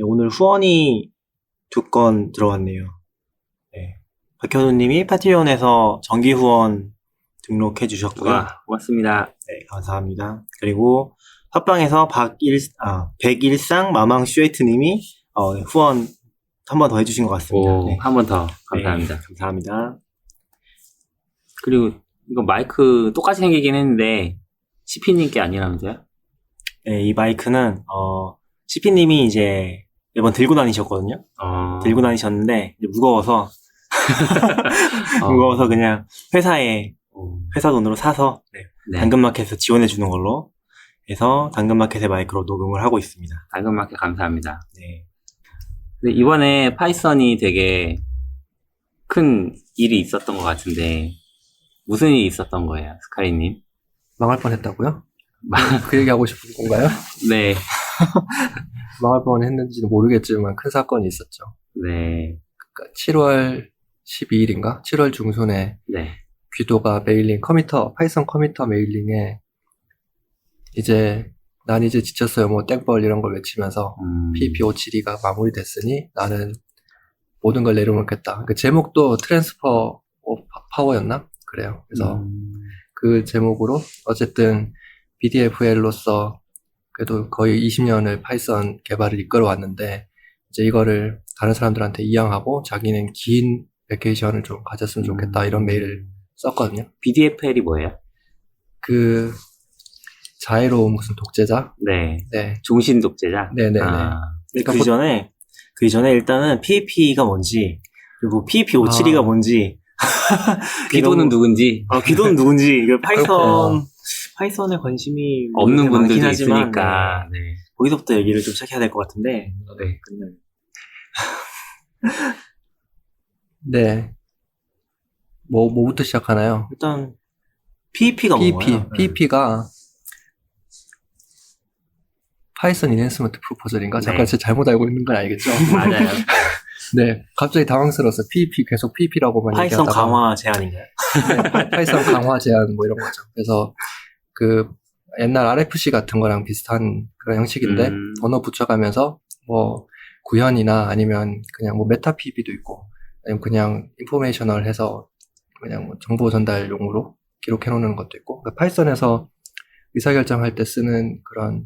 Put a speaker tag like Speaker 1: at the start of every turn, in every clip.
Speaker 1: 네, 오늘 후원이 2건 들어왔네요. 네. 박현우님이 파티온에서 정기 후원 등록해 주셨고요.
Speaker 2: 와, 고맙습니다.
Speaker 1: 네, 감사합니다. 그리고 팟빵에서 백일상 마망 슈에이트님이 후원 한 번 더 해주신 것 같습니다.
Speaker 2: 오,
Speaker 1: 네.
Speaker 2: 한 번 더. 감사합니다.
Speaker 1: 네, 감사합니다.
Speaker 2: 그리고 이거 마이크 똑같이 생기긴 했는데 CP님께 아니라면서요?
Speaker 1: 네, 이 마이크는 CP님이 이제 매번 들고 다니셨거든요. 들고 다니셨는데 이제 무거워서 무거워서 그냥 회사 돈으로 사서
Speaker 2: 네.
Speaker 1: 당근마켓에서 지원해 주는 걸로 해서 당근마켓의 마이크로 녹음을 하고 있습니다.
Speaker 2: 당근마켓 감사합니다.
Speaker 1: 네.
Speaker 2: 근데 이번에 파이썬이 되게 큰 일이 있었던 것 같은데 무슨 일이 있었던 거예요, 스카이님?
Speaker 3: 망할 뻔했다고요? 그 얘기하고 싶은 건가요?
Speaker 2: 네,
Speaker 3: 망할 뻔했는지는 모르겠지만 큰 사건이 있었죠.
Speaker 2: 네,
Speaker 3: 그러니까 7월 12일인가? 7월 중순에
Speaker 2: 네.
Speaker 3: 귀도가 메일링 파이썬 커미터 메일링에 난 이제 지쳤어요. 뭐 땡벌 이런 걸 외치면서 PHP 572가 마무리됐으니 나는 모든 걸 내려놓겠다. 그 제목도 트랜스퍼 파워였나? 그래요. 그래서 그 제목으로 어쨌든 BDFL로서 그래도 거의 20년을 파이썬 개발을 이끌어 왔는데 이제 이거를 다른 사람들한테 이양하고 자기는 긴 베케이션을 좀 가졌으면 좋겠다 이런 메일을 썼거든요.
Speaker 2: BDFL이 뭐예요?
Speaker 3: 그 자애로운 무슨 독재자?
Speaker 2: 네.
Speaker 3: 네.
Speaker 2: 종신 독재자?
Speaker 3: 네네네.
Speaker 1: 네, 그 전에 일단은 PHP가 뭔지 그리고 PHP 572가 뭔지
Speaker 2: 귀도는 누군지?
Speaker 1: 귀도는 누군지 이거 파이썬에 관심이
Speaker 2: 없는 분들도
Speaker 1: 많긴 하지만
Speaker 2: 있으니까.
Speaker 1: 네. 거기서부터 얘기를 좀 시작해야 될 것 같은데
Speaker 2: 네.
Speaker 3: 네. 뭐부터 시작하나요?
Speaker 1: 일단 PHP가 뭔가요?
Speaker 3: PHP가 파이썬 인핸스먼트 프로포절인가?
Speaker 2: 네.
Speaker 3: 잠깐 제가 잘못 알고 있는 건 알겠죠?
Speaker 2: 맞아요.
Speaker 3: 네. 갑자기 당황스러워서 계속 PHP라고만
Speaker 1: 파이썬
Speaker 3: 얘기하다가
Speaker 1: 강화 제안인가요?
Speaker 3: 네, 파이썬 강화 제안 뭐 이런 거죠. 그래서 그 옛날 RFC 같은 거랑 비슷한 그런 형식인데 언어 붙여가면서 뭐 구현이나 아니면 그냥 뭐 메타 PHP도 있고 아니면 그냥 인포메이셔널 해서 그냥 뭐 정보 전달용으로 기록해 놓는 것도 있고 그러니까 파이썬에서 의사결정할 때 쓰는 그런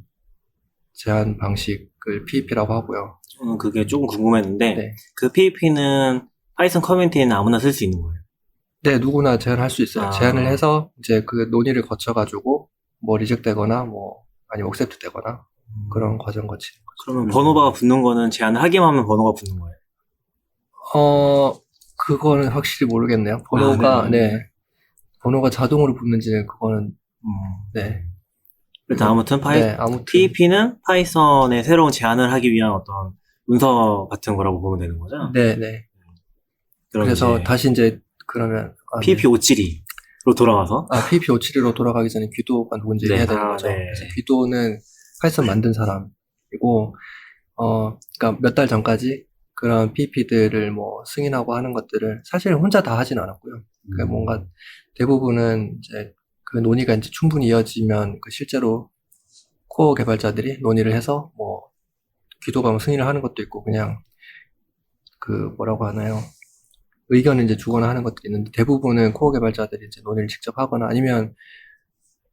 Speaker 3: 제한 방식을 PHP라고 하고요.
Speaker 1: 저는 그게 조금 궁금했는데
Speaker 3: 네.
Speaker 1: 그 PHP는 파이썬 커뮤니티에는 아무나 쓸 수 있는 거예요?
Speaker 3: 네, 누구나 제한할 수 있어요. 제한을 해서 이제 그 논의를 거쳐가지고 뭐 리젝되거나 뭐 아니면 억셉트 되거나 그런 과정 거치는 거죠.
Speaker 1: 그러면 번호가 붙는 거는 제안을 하기만 하면 번호가 붙는 거예요?
Speaker 3: 그거는 확실히 모르겠네요. 번호가 번호가 자동으로 붙는지는 그거는 네.
Speaker 1: 일단 아무튼
Speaker 3: 아무튼
Speaker 1: PHP는 파이썬에 새로운 제안을 하기 위한 어떤 문서 같은 거라고 보면 되는 거죠?
Speaker 3: 네. 그래서
Speaker 1: 이제
Speaker 3: 다시 이제 그러면
Speaker 1: PHP 572로 돌아와서
Speaker 3: PHP 572로 돌아가기 전에 귀도가 누군지 해야 되는 거죠.
Speaker 1: 네.
Speaker 3: 그래서 귀도는 파이썬 만든 사람이고 그러니까 몇 달 전까지 그런 PHP들을 뭐 승인하고 하는 것들을 사실 혼자 다 하진 않았고요. 그러니까 뭔가 대부분은 이제 그 논의가 이제 충분히 이어지면 그 실제로 코어 개발자들이 논의를 해서 뭐 귀도가 뭐 승인을 하는 것도 있고 그냥 그 뭐라고 하나요? 의견을 이제 주거나 하는 것들이 있는데 대부분은 코어 개발자들이 이제 논의를 직접 하거나 아니면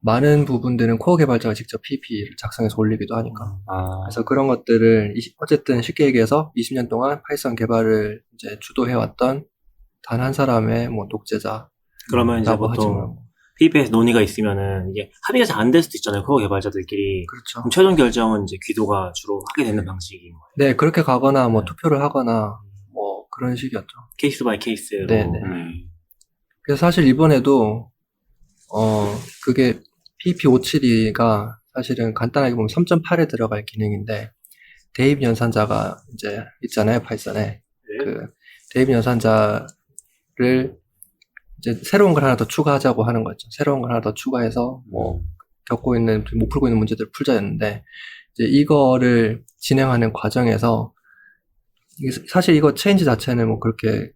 Speaker 3: 많은 부분들은 코어 개발자가 직접 PHP를 작성해서 올리기도 하니까. 그래서 그런 것들을 어쨌든 쉽게 얘기해서 20년 동안 파이썬 개발을 이제 주도해왔던 단 한 사람의 뭐 독재자.
Speaker 1: 그러면 이제 보통 PHP에서 논의가 있으면은 이게 합의가 잘 안 될 수도 있잖아요. 코어 개발자들끼리.
Speaker 3: 그렇죠.
Speaker 1: 그럼 최종 결정은 이제 귀도가 주로 하게 되는 방식인 거예요.
Speaker 3: 네, 그렇게 가거나 뭐 투표를 하거나 뭐 그런 식이었죠.
Speaker 1: 케이스 바이 케이스로.
Speaker 3: 네네. 그래서 사실 이번에도 그게 PHP 572가 사실은 간단하게 보면 3.8에 들어갈 기능인데 대입 연산자가 이제 있잖아요, 파이썬에. 그 대입 연산자를 이제 새로운 걸 하나 더 추가하자고 하는 거죠. 새로운 걸 하나 더 추가해서 뭐 못 풀고 있는 문제들을 풀자였는데 이제 이거를 진행하는 과정에서 사실 이거 체인지 자체는 뭐 그렇게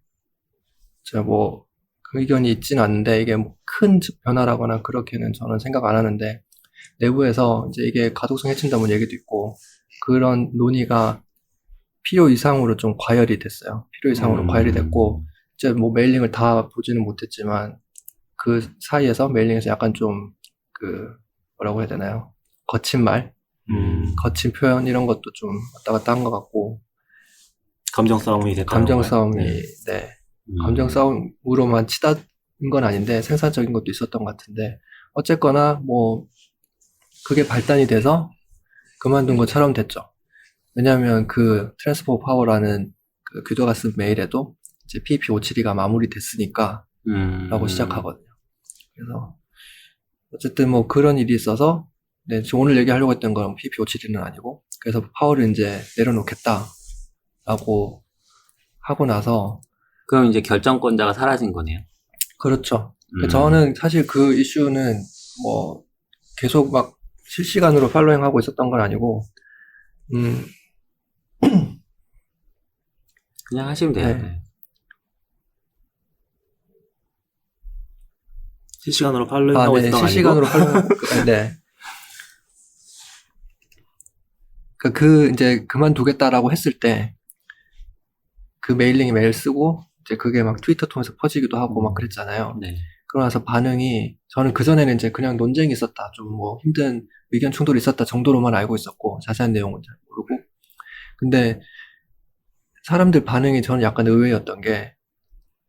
Speaker 3: 뭐 의견이 있지는 않는데 이게 뭐 큰 변화라거나 그렇게는 저는 생각 안 하는데 내부에서 이제 이게 가독성 해친다는 얘기도 있고 그런 논의가 필요 이상으로 좀 과열이 됐어요. 필요 이상으로 과열이 됐고, 이제 뭐 메일링을 다 보지는 못했지만, 그 사이에서 메일링에서 약간 좀, 뭐라고 해야 되나요? 거친 말, 거친 표현 이런 것도 좀 왔다 갔다 한 것 같고,
Speaker 1: 감정 싸움이 됐다.
Speaker 3: 감정 싸움이,
Speaker 1: 네.
Speaker 3: 네. 감정 싸움으로만 치닫은 건 아닌데, 생산적인 것도 있었던 것 같은데, 어쨌거나 뭐, 그게 발단이 돼서 그만둔 것처럼 됐죠. 왜냐하면 그 트랜스포 파워라는 그 규도가 쓴 메일에도 이제 PEP572가 마무리됐으니까 라고 시작하거든요. 그래서 어쨌든 뭐 그런 일이 있어서 네, 지금 오늘 얘기하려고 했던 건 PEP572는 아니고 그래서 파워를 이제 내려놓겠다라고 하고 나서
Speaker 2: 그럼 이제 결정권자가 사라진 거네요.
Speaker 3: 그렇죠. 저는 사실 그 이슈는 뭐 계속 막 실시간으로 팔로잉하고 있었던 건 아니고
Speaker 2: 그냥 하시면 돼요.
Speaker 3: 네.
Speaker 2: 네.
Speaker 1: 실시간으로 팔로잉하고
Speaker 3: 네,
Speaker 1: 있었던 거
Speaker 3: 실시간으로
Speaker 1: 아니고?
Speaker 3: 팔로잉, 네. 이제 그만두겠다라고 했을 때, 그 메일링에 메일 쓰고, 이제 그게 막 트위터 통해서 퍼지기도 하고 막 그랬잖아요.
Speaker 2: 네.
Speaker 3: 그러고 나서 반응이, 저는 그전에는 이제 그냥 논쟁이 있었다, 좀 뭐 힘든 의견 충돌이 있었다 정도로만 알고 있었고, 자세한 내용은 잘 모르고. 근데, 사람들 반응이 저는 약간 의외였던 게,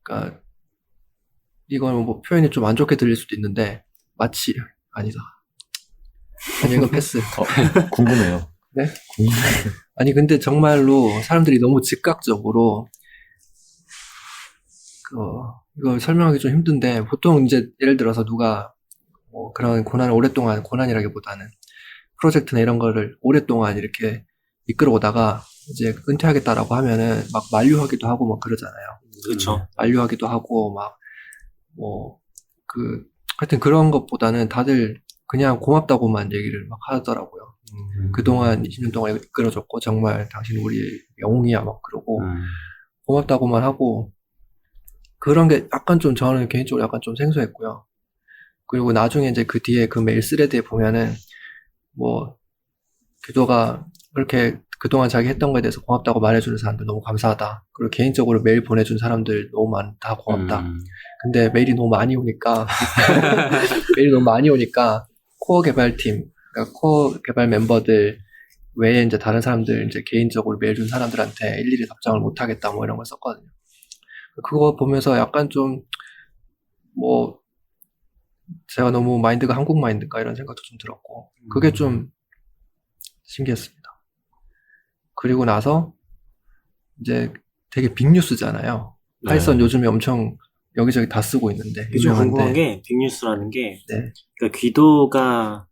Speaker 3: 그니까, 이건 뭐 표현이 좀 안 좋게 들릴 수도 있는데, 마치, 아니다. 아니, 이건 패스.
Speaker 4: 궁금해요.
Speaker 3: 네? 아니, 근데 정말로 사람들이 너무 즉각적으로, 이걸 설명하기 좀 힘든데, 보통 이제 예를 들어서 누가 뭐 그런 고난이라기보다는 프로젝트나 이런 거를 오랫동안 이렇게 이끌어 오다가 이제 은퇴하겠다라고 하면은 막 만류하기도 하고 막 그러잖아요.
Speaker 1: 그렇죠.
Speaker 3: 만류하기도 하고 막, 하여튼 그런 것보다는 다들 그냥 고맙다고만 얘기를 막 하더라고요. 그동안 20년 동안 이끌어줬고, 정말 당신 우리 영웅이야, 막 그러고, 고맙다고만 하고, 그런 게 약간 좀 저는 개인적으로 약간 좀 생소했고요. 그리고 나중에 이제 그 뒤에 그 메일 스레드에 보면은, 규도가 그렇게 그동안 자기 했던 거에 대해서 고맙다고 말해주는 사람들 너무 감사하다. 그리고 개인적으로 메일 보내준 사람들 너무 많다, 고맙다. 근데 메일이 너무 많이 오니까, 코어 개발팀, 그러니까 코어 개발 멤버들 외에 이제 다른 사람들 이제 개인적으로 메일 준 사람들한테 일일이 답장을 못 하겠다 뭐 이런 걸 썼거든요. 그거 보면서 약간 좀 제가 너무 마인드가 한국 마인드인가 이런 생각도 좀 들었고 그게 좀 신기했습니다. 그리고 나서 이제 되게 빅뉴스잖아요.
Speaker 1: 네.
Speaker 3: 파이썬 요즘에 엄청 여기저기 다 쓰고 있는데
Speaker 1: 이게 좀
Speaker 3: 유명한데.
Speaker 1: 궁금한 게 빅뉴스라는 게
Speaker 3: 네.
Speaker 1: 그러니까 귀도가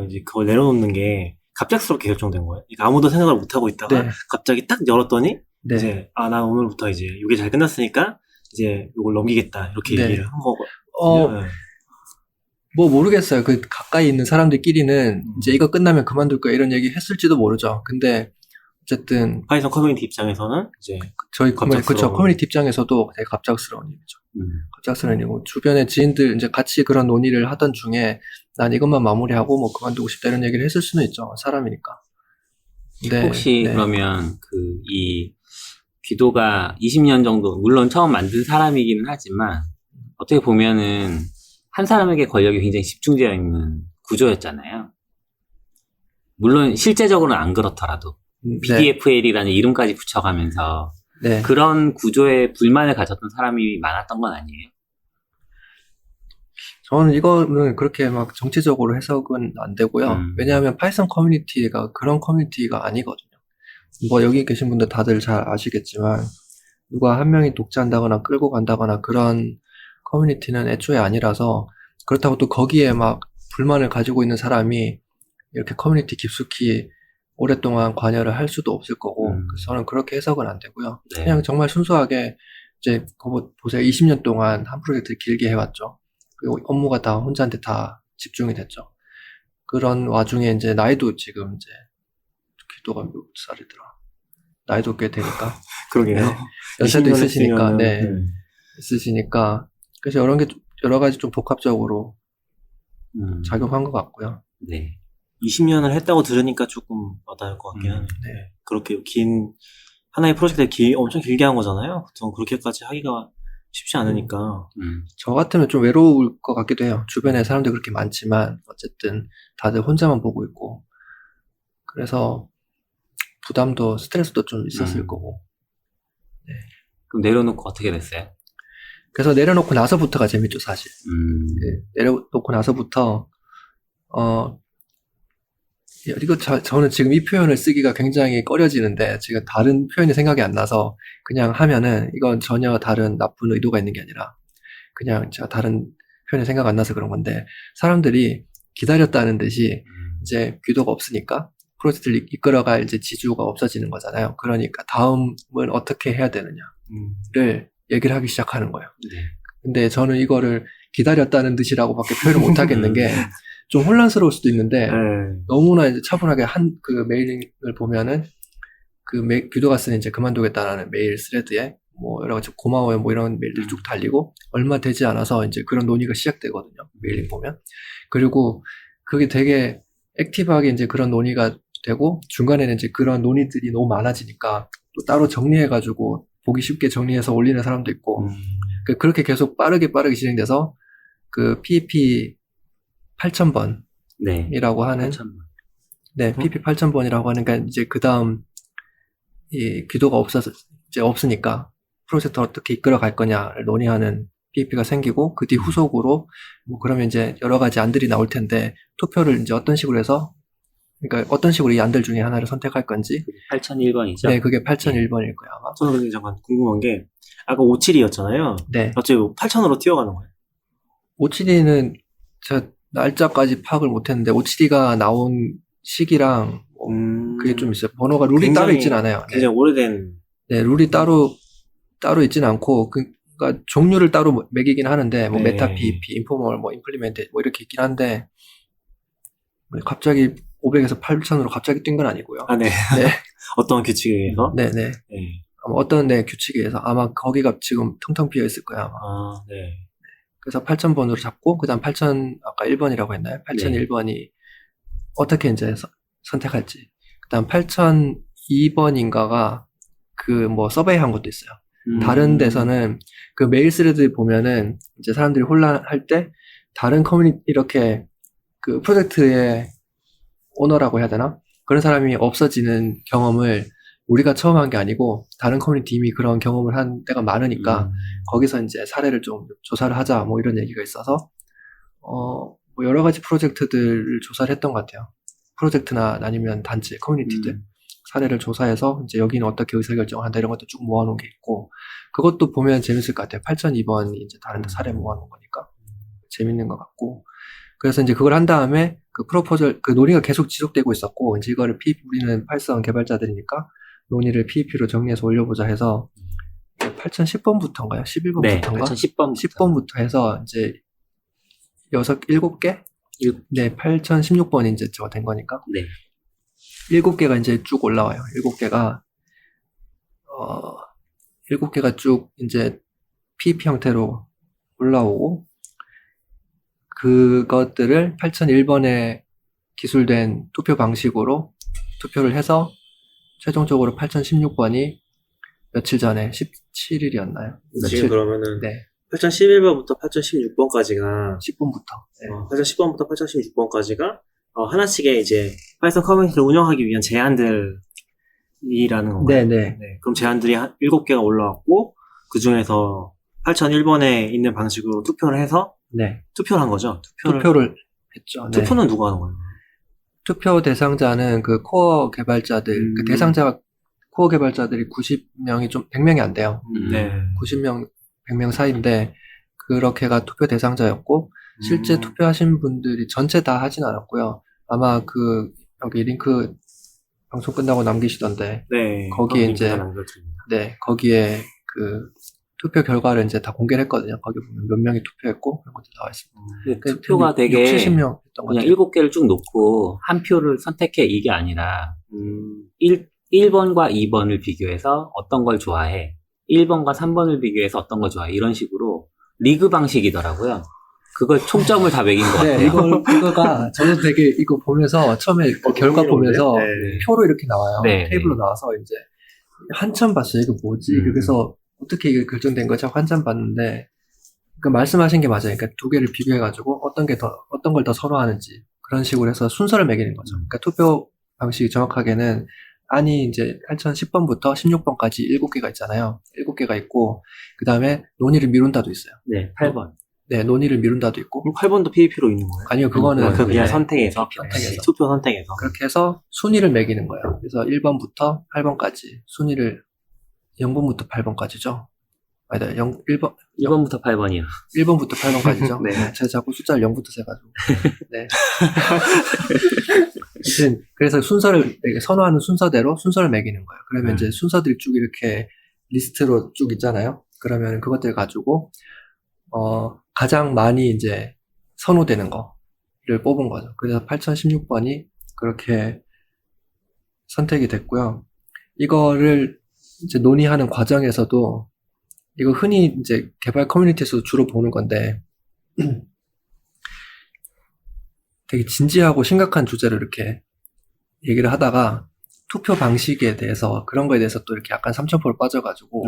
Speaker 1: 이제 그걸 내려놓는 게 갑작스럽게 결정된 거예요. 그러니까 아무도 생각을 못 하고 있다가
Speaker 3: 네.
Speaker 1: 갑자기 딱 열었더니
Speaker 3: 네.
Speaker 1: 이제 나 오늘부터 이제 이게 잘 끝났으니까 이제 이걸 넘기겠다 이렇게
Speaker 3: 네.
Speaker 1: 얘기를 한 거고. 네.
Speaker 3: 모르겠어요. 그 가까이 있는 사람들끼리는 이제 이거 끝나면 그만둘 거야 이런 얘기 했을지도 모르죠. 근데 어쨌든
Speaker 1: 파이썬 커뮤니티 입장에서는 이제
Speaker 3: 저희
Speaker 1: 갑작스러운.
Speaker 3: 커뮤니티 입장에서도 되게 갑작스러운 일이죠. 갑작스러운 일이고 주변에 지인들 이제 같이 그런 논의를 하던 중에 난 이것만 마무리하고 뭐 그만두고 싶다 이런 얘기를 했을 수는 있죠. 사람이니까. 네,
Speaker 2: 혹시
Speaker 3: 네.
Speaker 2: 그러면 이 귀도가 20년 정도 물론 처음 만든 사람이기는 하지만 어떻게 보면은 한 사람에게 권력이 굉장히 집중되어 있는 구조였잖아요. 물론 실제적으로는 안 그렇더라도 BDFL이라는 이름까지 붙여가면서
Speaker 3: 네.
Speaker 2: 그런 구조에 불만을 가졌던 사람이 많았던 건 아니에요.
Speaker 3: 저는 이거는 그렇게 막 정치적으로 해석은 안 되고요. 왜냐하면 파이썬 커뮤니티가 그런 커뮤니티가 아니거든요. 뭐 여기 계신 분들 다들 잘 아시겠지만 누가 한 명이 독재한다거나 끌고 간다거나 그런 커뮤니티는 애초에 아니라서 그렇다고 또 거기에 막 불만을 가지고 있는 사람이 이렇게 커뮤니티 깊숙이 오랫동안 관여를 할 수도 없을 거고 그래서 저는 그렇게 해석은 안 되고요.
Speaker 2: 네.
Speaker 3: 그냥 정말 순수하게 이제 그거 보세요. 20년 동안 한 프로젝트를 길게 해왔죠. 그리고 업무가 다 혼자한테 다 집중이 됐죠. 그런 와중에 이제 나이도 지금 이제 귀도가 몇 살이더라. 나이도 꽤 되니까.
Speaker 1: 그러게요.
Speaker 3: 네. 연세도
Speaker 1: 20년
Speaker 3: 있으시니까,
Speaker 1: 했으면은,
Speaker 3: 네. 있으시니까. 그래서 여러 가지 좀 복합적으로 작용한 것 같고요.
Speaker 2: 네.
Speaker 1: 20년을 했다고 들으니까 조금 와닿을 것 같긴 하네요.
Speaker 3: 네.
Speaker 1: 그렇게 하나의 프로젝트를 엄청 길게 한 거잖아요. 보통 그렇게까지 하기가 쉽지 않으니까.
Speaker 3: 저 같으면 좀 외로울 것 같기도 해요. 주변에 사람들이 그렇게 많지만 어쨌든 다들 혼자만 보고 있고 그래서 부담도 스트레스도 좀 있었을 거고
Speaker 2: 그럼 내려놓고 어떻게 됐어요?
Speaker 3: 그래서 내려놓고 나서부터가 재밌죠 사실. 네, 내려놓고 나서부터 저는 지금 이 표현을 쓰기가 굉장히 꺼려지는데 지금 다른 표현이 생각이 안 나서 그냥 하면은 이건 전혀 다른 나쁜 의도가 있는 게 아니라 그냥 제가 다른 표현이 생각 안 나서 그런 건데 사람들이 기다렸다는 듯이 이제 규도가 없으니까 프로젝트를 이끌어갈 이제 지주가 없어지는 거잖아요. 그러니까 다음은 어떻게 해야 되느냐를 얘기를 하기 시작하는 거예요.
Speaker 2: 네.
Speaker 3: 근데 저는 이거를 기다렸다는 듯이라고밖에 표현을 못 하겠는 게 좀 혼란스러울 수도 있는데
Speaker 1: 네.
Speaker 3: 너무나 이제 차분하게 그 메일링을 보면은 규도가 쓰는 이제 그만두겠다라는 메일 스레드에 뭐 여러 가지 고마워요 뭐 이런 메일들이 쭉 달리고 얼마 되지 않아서 이제 그런 논의가 시작되거든요. 메일링 보면. 그리고 그게 되게 액티브하게 이제 그런 논의가 되고 중간에는 이제 그런 논의들이 너무 많아지니까 또 따로 정리해가지고 보기 쉽게 정리해서 올리는 사람도 있고 그렇게 계속 빠르게 진행돼서 그 PEP 8000번이라고
Speaker 2: 네.
Speaker 3: 하는
Speaker 2: 8,000번.
Speaker 3: 네, PP 8000번이라고 하니까 이제 그 다음 이 규도가 이제 없으니까 프로젝트를 어떻게 이끌어 갈 거냐를 논의하는 PP가 생기고 그 뒤 후속으로 뭐 그러면 이제 여러 가지 안들이 나올 텐데 투표를 이제 어떤 식으로 해서 그러니까 어떤 식으로 이 안들 중에 하나를 선택할 건지
Speaker 2: 8001번이죠?
Speaker 3: 네, 그게 8001번일 거예요 아마.
Speaker 1: 저는 근데 잠깐 궁금한 게 아까 57이었잖아요.
Speaker 3: 네,
Speaker 1: 갑자기 8000으로 튀어가는 거예요.
Speaker 3: OCD는 제가 날짜까지 파악을 못했는데 OCD가 나온 시기랑 그게 좀 있어요. 번호가 룰이 따로 있진 않아요. 네.
Speaker 1: 굉장히 오래된.
Speaker 3: 네, 룰이 따로 있진 않고, 그러니까 종류를 따로 매기긴 하는데, 뭐,
Speaker 1: 네.
Speaker 3: 메타 PEP, 인포멀, 뭐, 임플리멘트, 뭐, 이렇게 있긴 한데, 갑자기 500에서 8000으로 갑자기 뛴 건 아니고요.
Speaker 1: 아, 네.
Speaker 3: 네.
Speaker 1: 어떤 규칙에 의해서?
Speaker 3: 네네.
Speaker 1: 네.
Speaker 3: 아마 어떤 규칙에 의해서 아마 거기가 지금 텅텅 비어 있을 거야, 아마.
Speaker 1: 아, 네.
Speaker 3: 그래서 8000번으로 잡고, 그 다음 아까 1번이라고 했나요? 8001번이 어떻게 이제 선택할지. 그 다음 8002번인가가 뭐 서베이 한 것도 있어요. 다른 데서는 그 메일 스레드 보면은 이제 사람들이 혼란할 때 다른 커뮤니티 이렇게 그 프로젝트의 오너라고 해야 되나? 그런 사람이 없어지는 경험을 우리가 처음 한 게 아니고 다른 커뮤니티 이미 그런 경험을 한 데가 많으니까 거기서 이제 사례를 좀 조사를 하자 뭐 이런 얘기가 있어서 뭐 여러 가지 프로젝트들을 조사를 했던 것 같아요. 프로젝트나 아니면 단체, 커뮤니티들 사례를 조사해서 이제 여기는 어떻게 의사결정을 한다 이런 것도 쭉 모아놓은 게 있고 그것도 보면 재밌을 것 같아요. 8002번이 이제 다른 데 사례 모아놓은 거니까 재밌는 것 같고 그래서 이제 그걸 한 다음에 그 프로포절 그 논의가 계속 지속되고 있었고 이제 이거를 우리는 파이썬 개발자들이니까 논의를 PEP로 정리해서 올려보자 해서 8010번부터인가요? 11번부터인가?
Speaker 2: 네, 8010번부터.
Speaker 3: 10번부터 해서 이제 7개? 네, 8016번이 이제 저거 된 거니까.
Speaker 2: 네.
Speaker 3: 7개가 이제 쭉 올라와요. 7개가, 7개가 쭉 이제 PEP 형태로 올라오고, 그것들을 8001번에 기술된 투표 방식으로 투표를 해서 최종적으로 8016번이 며칠 전에 17일이었나요?
Speaker 1: 지금 그러면은
Speaker 3: 네.
Speaker 1: 8011번부터 8016번까지가
Speaker 3: 10번부터. 네.
Speaker 1: 8010번부터 8016번까지가 하나씩의 이제 파이썬 커뮤니티를 운영하기 위한 제안들이라는 건가요?
Speaker 3: 네네.
Speaker 1: 네. 그럼 제안들이 7개가 올라왔고 그 중에서 8001번에 있는 방식으로 투표를 해서
Speaker 3: 네.
Speaker 1: 투표를 한 거죠?
Speaker 3: 투표를 했죠. 네.
Speaker 1: 투표는 누가 하는 거예요?
Speaker 3: 투표 대상자는 그 코어 개발자들, 그 코어 개발자들이 90명이 100명이 안 돼요.
Speaker 1: 네.
Speaker 3: 90명, 100명 사이인데, 그렇게가 투표 대상자였고, 실제 투표하신 분들이 전체 다 하진 않았고요. 아마 여기 링크 방송 끝나고 남기시던데,
Speaker 1: 네.
Speaker 3: 거기에 이제,
Speaker 1: 남겨드립니다.
Speaker 3: 네, 거기에 투표 결과를 이제 다 공개를 했거든요. 거기 보면 몇 명이 투표했고, 그런 것도 나와 있습니다.
Speaker 2: 투표가 되게
Speaker 3: 70명 했던 것
Speaker 2: 그냥
Speaker 3: 같아요.
Speaker 2: 7개를 쭉 놓고 한 표를 선택해 이게 아니라 1번과 2번을 비교해서 어떤 걸 좋아해 1번과 3번을 비교해서 어떤 걸 좋아해 이런 식으로 리그 방식이더라고요. 그걸 총점을 다 매긴 것 같아요.
Speaker 3: 네, 이거가 저도 되게 이거 보면서 처음에 그 결과 보면서
Speaker 1: 네.
Speaker 3: 표로 이렇게 나와요.
Speaker 2: 네,
Speaker 3: 테이블로 나와서 이제 한참 봤어요. 이거 뭐지? 그래서 어떻게 이게 결정된 거지? 하고 한참 봤는데 그 말씀하신 게 맞아요. 그러니까 두 개를 비교해가지고 어떤 걸 더 선호하는지 그런 식으로 해서 순서를 매기는 거죠. 그러니까 투표 방식이 정확하게는 안이 이제 8010번부터 16번까지 7개가 있잖아요. 7개가 있고 그 다음에 논의를 미룬다도 있어요.
Speaker 2: 네, 8번.
Speaker 3: 네, 논의를 미룬다도 있고.
Speaker 1: 그럼 8번도 PVP로 있는 거예요?
Speaker 3: 아니요, 그거는
Speaker 1: 그냥
Speaker 3: 네,
Speaker 1: 선택해서
Speaker 3: 선택해서.
Speaker 1: 투표 선택해서.
Speaker 3: 그렇게 해서 순위를 매기는 거예요. 그래서 1번부터 8번까지 순위를 0번부터 8번까지죠. 아니다, 1번,
Speaker 2: 1번부터 8번이요.
Speaker 3: 1번부터 8번까지죠.
Speaker 1: 네.
Speaker 3: 제가 자꾸 숫자를 0부터 세가지고. 네. 아무튼 그래서 순서를, 선호하는 순서대로 순서를 매기는 거예요. 그러면 이제 순서들이 쭉 이렇게 리스트로 쭉 있잖아요. 그러면 그것들 가지고, 가장 많이 이제 선호되는 거를 뽑은 거죠. 그래서 8016번이 그렇게 선택이 됐고요. 이거를 이제 논의하는 과정에서도 이거 흔히 이제 개발 커뮤니티에서 주로 보는 건데 되게 진지하고 심각한 주제를 이렇게 얘기를 하다가 투표 방식에 대해서 그런 거에 대해서 또 이렇게 약간 삼천포를 빠져가지고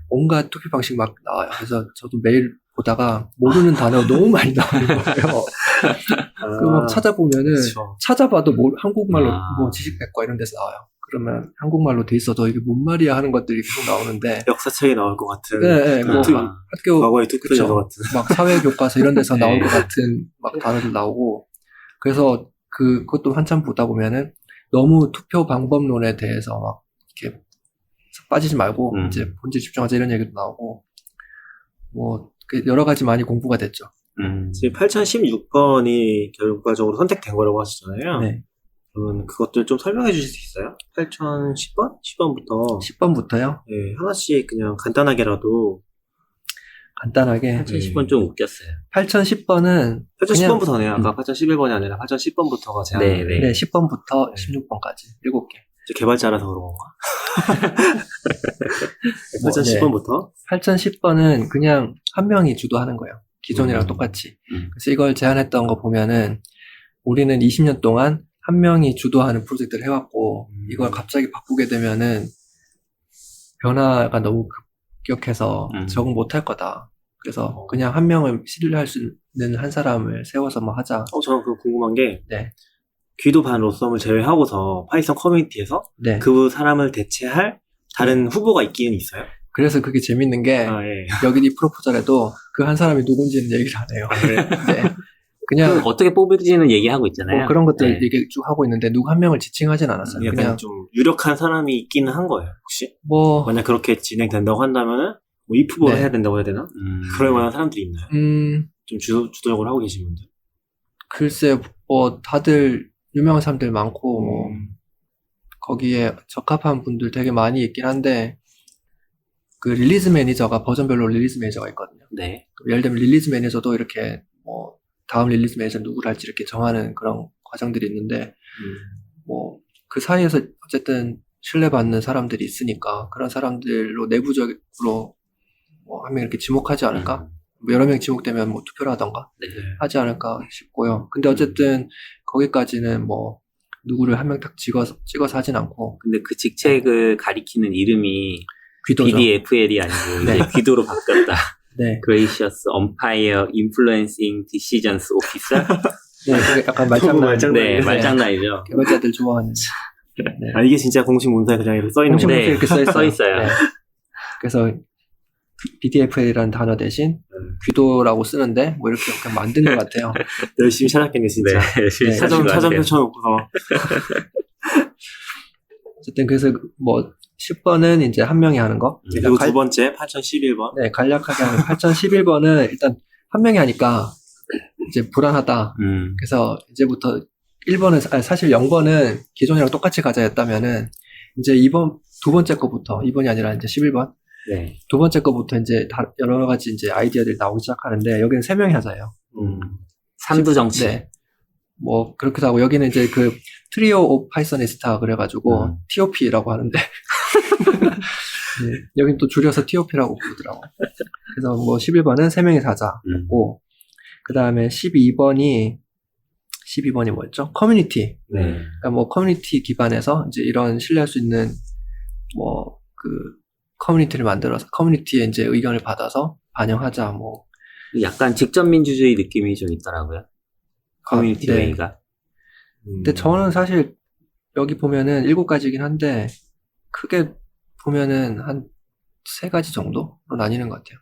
Speaker 3: 온갖 투표 방식 막 나와요. 그래서 저도 매일 보다가 모르는 단어가 너무 많이 나오는 거예요. 그 막 찾아보면은
Speaker 1: 그쵸.
Speaker 3: 찾아봐도 한국말로 뭐 지식백과 이런 데서 나와요. 그러면 한국말로 돼 있어도 이게 뭔 말이야 하는 것들이 계속 나오는데
Speaker 1: 역사책에 나올 것 같은.
Speaker 3: 네, 뭐 학교
Speaker 1: 과거의 투표제도
Speaker 3: 그쵸.
Speaker 1: 같은.
Speaker 3: 막 사회교과서 이런 데서 나올 것 같은 막 단어들 나오고 그래서 그것도 한참 보다 보면은 너무 투표 방법론에 대해서 막 이렇게 빠지지 말고 이제 본질 집중하자 이런 얘기도 나오고 뭐 여러 가지 많이 공부가 됐죠.
Speaker 1: 지금 8016번이 결과적으로 선택된 거라고 하시잖아요.
Speaker 3: 네.
Speaker 1: 그러면 그것들 좀 설명해 주실 수 있어요? 8010번? 10번부터.
Speaker 3: 10번부터요?
Speaker 1: 네, 하나씩 그냥 간단하게라도.
Speaker 3: 간단하게.
Speaker 2: 8010번 좀 웃겼어요.
Speaker 3: 8010번은
Speaker 1: 8010번부터네요. 아까 8011번이 아니라 8010번부터가 제한.
Speaker 2: 네.
Speaker 3: 네, 10번부터 16번까지 7개.
Speaker 1: 개발자라서 그런 건가? 8010번부터?
Speaker 3: 8010번은 그냥 한 명이 주도하는 거예요. 기존이랑 똑같이. 그래서 이걸 제안했던 거 보면은 우리는 20년 동안 한 명이 주도하는 프로젝트를 해왔고 이걸 갑자기 바꾸게 되면은 변화가 너무 급격해서 적응 못할 거다. 그래서 그냥 한 명을 신뢰할 수 있는 한 사람을 세워서 뭐 하자.
Speaker 1: 저는 그거 궁금한 게.
Speaker 3: 네.
Speaker 1: 귀도 반 로썸을 제외하고서 파이썬 커뮤니티에서
Speaker 3: 네.
Speaker 1: 그 사람을 대체할 다른 후보가 있기는 있어요?
Speaker 3: 그래서 그게 재밌는 게
Speaker 1: 예.
Speaker 3: 여기 이 프로포절에도 그 한 사람이 누군지는 얘기를 안 해요. 네. 그냥
Speaker 2: 어떻게 뽑을지는 얘기하고 있잖아요.
Speaker 3: 뭐 그런 것들
Speaker 2: 네.
Speaker 3: 얘기 쭉 하고 있는데 누구 한 명을 지칭하진 않았어요.
Speaker 1: 약간
Speaker 3: 그냥
Speaker 1: 좀 유력한 사람이 있기는 한 거예요, 혹시?
Speaker 3: 뭐
Speaker 1: 만약 그렇게 진행된다고 한다면은 뭐 이 후보를
Speaker 3: 네.
Speaker 1: 해야 된다고 해야 되나? 그럴 만한 사람들이 있나요? 좀 주도적으로 하고 계신 분들?
Speaker 3: 글쎄 뭐 다들 유명한 사람들 많고 뭐 거기에 적합한 분들 되게 많이 있긴 한데 그 릴리즈 매니저가 버전별로 릴리즈 매니저가 있거든요.
Speaker 2: 네.
Speaker 3: 예를 들면 릴리즈 매니저도 이렇게 뭐 다음 릴리즈 매니저 누구를 할지 이렇게 정하는 그런 과정들이 있는데 뭐 그 사이에서 어쨌든 신뢰받는 사람들이 있으니까 그런 사람들로 내부적으로 뭐 한 명 이렇게 지목하지 않을까? 뭐 여러 명 지목되면 뭐 투표를 하던가
Speaker 2: 네.
Speaker 3: 하지 않을까 싶고요. 근데 어쨌든 거기까지는 뭐 누구를 한 명 딱 찍어서 하진 않고.
Speaker 2: 근데 그 직책을 가리키는 이름이
Speaker 3: 귀도죠.
Speaker 2: BDFL이 아니고
Speaker 3: 네.
Speaker 2: 이제 귀도로 바뀌었다.
Speaker 3: 네.
Speaker 2: Gracious Umpire Influencing Decisions Officer.
Speaker 3: 네, 그게 약간 말장난.
Speaker 2: 네, 말장난이죠.
Speaker 3: 개발자들 좋아하는. 네.
Speaker 1: 아, 이게 진짜 공식 문서에 그냥 이렇게 써있는
Speaker 3: 공식
Speaker 1: 거예요?
Speaker 3: 문서에 이렇게 써있어요.
Speaker 2: 써 있어요.
Speaker 3: 네. 그래서 BDFL이라는 단어 대신 귀도라고 쓰는데 뭐 이렇게 그냥 만든 것 같아요.
Speaker 1: 열심히 찾았겠네, 진짜.
Speaker 2: 네,
Speaker 1: 사전 펼쳐놓고서.
Speaker 3: 어쨌든 그래서 뭐 10번은 이제 한 명이 하는 거.
Speaker 1: 그리고 두 번째, 8011번.
Speaker 3: 네, 간략하게 하면 8011번은 일단 한 명이 하니까 이제 불안하다. 그래서 이제부터 1번은, 아니, 사실 0번은 기존이랑 똑같이 가자 했다면은 이제 두 번째 거부터, 2번이 아니라 이제 11번.
Speaker 2: 네.
Speaker 3: 두 번째 거부터 이제 여러 가지 이제 아이디어들이 나오기 시작하는데 여기는 3명이 하자예요.
Speaker 2: 삼두 정치.
Speaker 3: 네. 뭐 그렇기도 하고 여기는 이제 그 트리오 오브 파이서니스타 그래가지고 TOP라고 하는데 네, 여긴 또 줄여서 TOP라고 부르더라고. 그래서 뭐 11번은 3명이 하자고 그 다음에 12번이 뭐였죠? 커뮤니티.
Speaker 1: 네.
Speaker 3: 그러니까 뭐 커뮤니티 기반에서 이제 이런 신뢰할 수 있는 뭐 그 커뮤니티를 만들어서 커뮤니티에 이제 의견을 받아서 반영하자 뭐.
Speaker 2: 약간 직접 민주주의 느낌이 좀 있더라고요. 커뮤니티
Speaker 3: 네.
Speaker 2: 웨이가.
Speaker 3: 근데 저는 사실 여기 보면은 7가지이긴 한데 크게 보면은 한 3가지 정도로 나뉘는 것 같아요.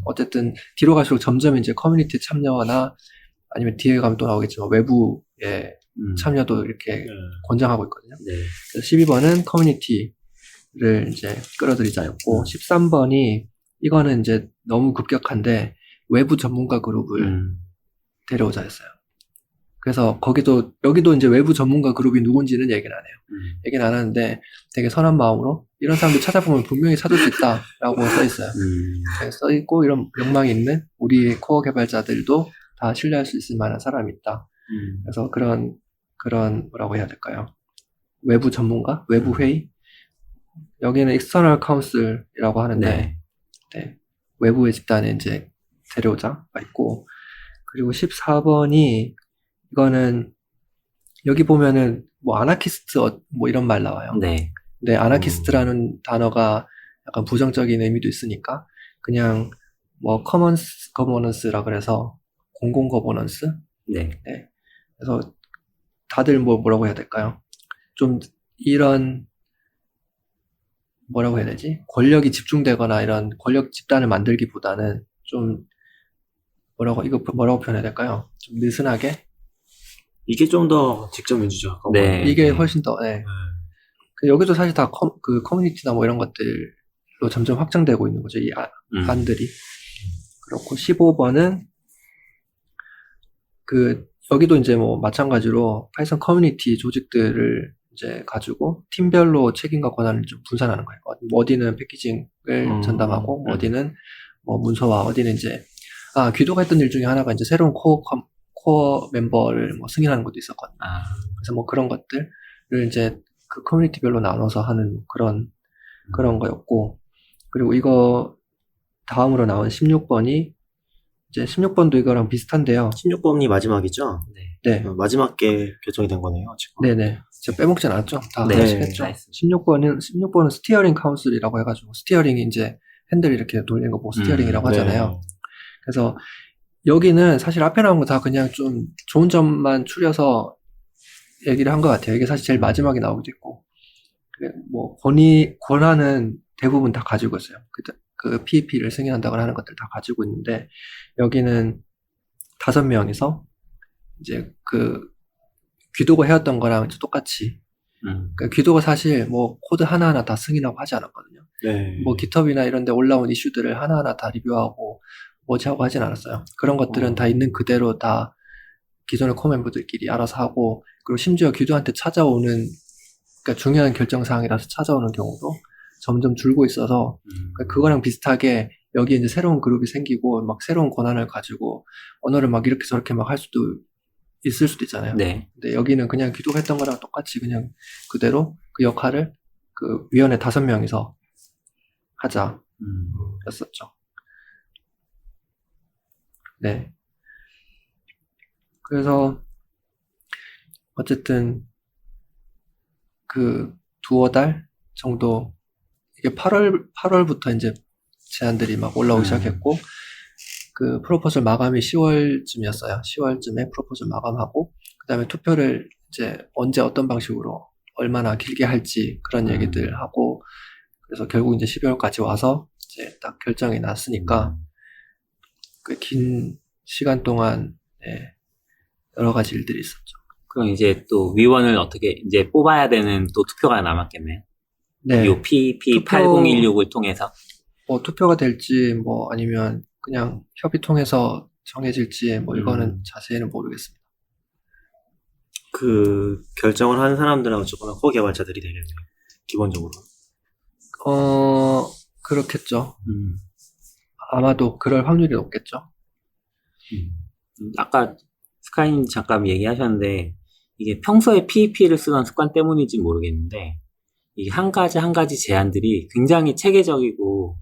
Speaker 3: 어쨌든 뒤로 갈수록 점점 이제 커뮤니티 참여나 아니면 뒤에 가면 또 나오겠지만 외부의 참여도 이렇게
Speaker 1: 네.
Speaker 3: 권장하고 있거든요.
Speaker 2: 네.
Speaker 3: 그래서 12번은 커뮤니티를 이제 끌어들이자였고 13번이 이거는 이제 너무 급격한데 외부 전문가 그룹을 데려오자였어요. 그래서 여기도 이제 외부 전문가 그룹이 누군지는 얘기는 안 해요. 얘기는 안 하는데 되게 선한 마음으로 이런 사람들 찾아보면 분명히 찾을 수 있다라고 써 있어요. 써 있고 이런 욕망이 있는 우리 코어 개발자들도 다 신뢰할 수 있을 만한 사람이 있다. 그래서 그런 뭐라고 해야 될까요? 외부 전문가, 외부 회의. 여기는 external counsel이라고 하는데
Speaker 2: 네.
Speaker 3: 네, 외부의 집단에 이제 데려오자가 있고 그리고 14번이 이거는 여기 보면은 뭐 아나키스트 뭐 이런 말 나와요.
Speaker 2: 네.
Speaker 3: 근데 아나키스트라는 단어가 약간 부정적인 의미도 있으니까 그냥 뭐 커먼스 거버넌스라 그래서 공공 거버넌스.
Speaker 2: 네.
Speaker 3: 네. 그래서 다들 뭐라고 해야 될까요? 좀 이런 뭐라고 해야 되지? 권력이 집중되거나 이런 권력 집단을 만들기보다는 좀 뭐라고 표현해야 될까요? 좀 느슨하게
Speaker 1: 이게 좀 더 직접 민주주의 가까운
Speaker 2: 네.
Speaker 1: 거예요.
Speaker 3: 이게 훨씬 더 네. 그 여기도 사실 다 그 커뮤니티나 뭐 이런 것들로 점점 확장되고 있는 거죠. 이 안들이. 그렇고 15번은 그 여기도 이제 뭐 마찬가지로 파이썬 커뮤니티 조직들을 이제 가지고 팀별로 책임과 권한을 좀 분산하는 거예요. 어디는 패키징을 전담하고 어디는 뭐 문서화, 어디는 이제 귀도가 했던 일 중에 하나가 이제 새로운 코어 멤버를 뭐 승인하는 것도 있었거든요. 그래서 뭐 그런 것들을 이제 그 커뮤니티별로 나눠서 하는 그런 거였고, 그리고 이거 다음으로 나온 16번이 이제 16번도 이거랑 비슷한데요.
Speaker 1: 16번이 마지막이죠?
Speaker 3: 네.
Speaker 1: 마지막 게 결정이 된 거네요, 지금.
Speaker 3: 네네. 제가 빼먹진 않았죠. 다
Speaker 2: 네.
Speaker 3: 하시겠죠. 16번은 스티어링 카운슬이라고 해가지고, 스티어링이 이제 핸들 이렇게 돌리는 거 보고 스티어링이라고 하잖아요.
Speaker 1: 네.
Speaker 3: 그래서 여기는 사실 앞에 나온 거 다 그냥 좀 좋은 점만 추려서 얘기를 한 것 같아요. 이게 사실 제일 마지막에 나오기도 있고, 뭐 권한은 대부분 다 가지고 있어요. 그 PEP를 승인한다거나 하는 것들 다 가지고 있는데, 여기는 5명이서 이제 그 귀도가 해왔던 거랑 똑같이, 그러니까 귀도가 사실 뭐 코드 하나하나 다 승인하고 하지 않았거든요.
Speaker 1: 네.
Speaker 3: 뭐 깃허브나 이런 데 올라온 이슈들을 하나하나 다 리뷰하고 뭐지 하고 하진 않았어요. 그런 것들은 다 있는 그대로 다 기존의 코어 멤버들끼리 알아서 하고, 그리고 심지어 귀도한테 찾아오는, 그러니까 중요한 결정사항이라서 찾아오는 경우도 점점 줄고 있어서, 그러니까 그거랑 비슷하게 여기 이제 새로운 그룹이 생기고 막 새로운 권한을 가지고 언어를 막 이렇게 저렇게 막 할 수도 있을 수도 있잖아요.
Speaker 2: 네.
Speaker 3: 근데 여기는 그냥 귀도가 했던 거랑 똑같이 그냥 그대로 그 역할을 그 위원회 5명이서 하자 였었죠. 네. 그래서 어쨌든 그 두어 달 정도, 이게 8월부터 이제 제안들이 막 올라오기 시작했고, 그 프로포절 마감이 10월쯤이었어요. 10월쯤에 프로포절 마감하고, 그 다음에 투표를 이제 언제 어떤 방식으로 얼마나 길게 할지 그런 얘기들 하고, 그래서 결국 이제 12월까지 와서 이제 딱 결정이 났으니까, 그 긴 시간 동안 여러 가지 일들이 있었죠.
Speaker 2: 그럼 이제 또 위원을 어떻게 이제 뽑아야 되는 또 투표가 남았겠네요.
Speaker 3: 네.
Speaker 2: 요 PEP 8016을 통해서.
Speaker 3: 뭐 투표가 될지 뭐 아니면 그냥 협의 통해서 정해질지 뭐 이거는 자세히는 모르겠습니다.
Speaker 1: 그 결정을 하는 사람들은 어쨌거나 코어 개발자들이 되겠네요. 기본적으로.
Speaker 3: 그렇겠죠. 아마도 그럴 확률이 높겠죠.
Speaker 2: 아까 스카이님 잠깐 얘기하셨는데 이게 평소에 PEP를 쓰던 습관 때문인지 모르겠는데 이게 한 가지 제안들이 굉장히 체계적이고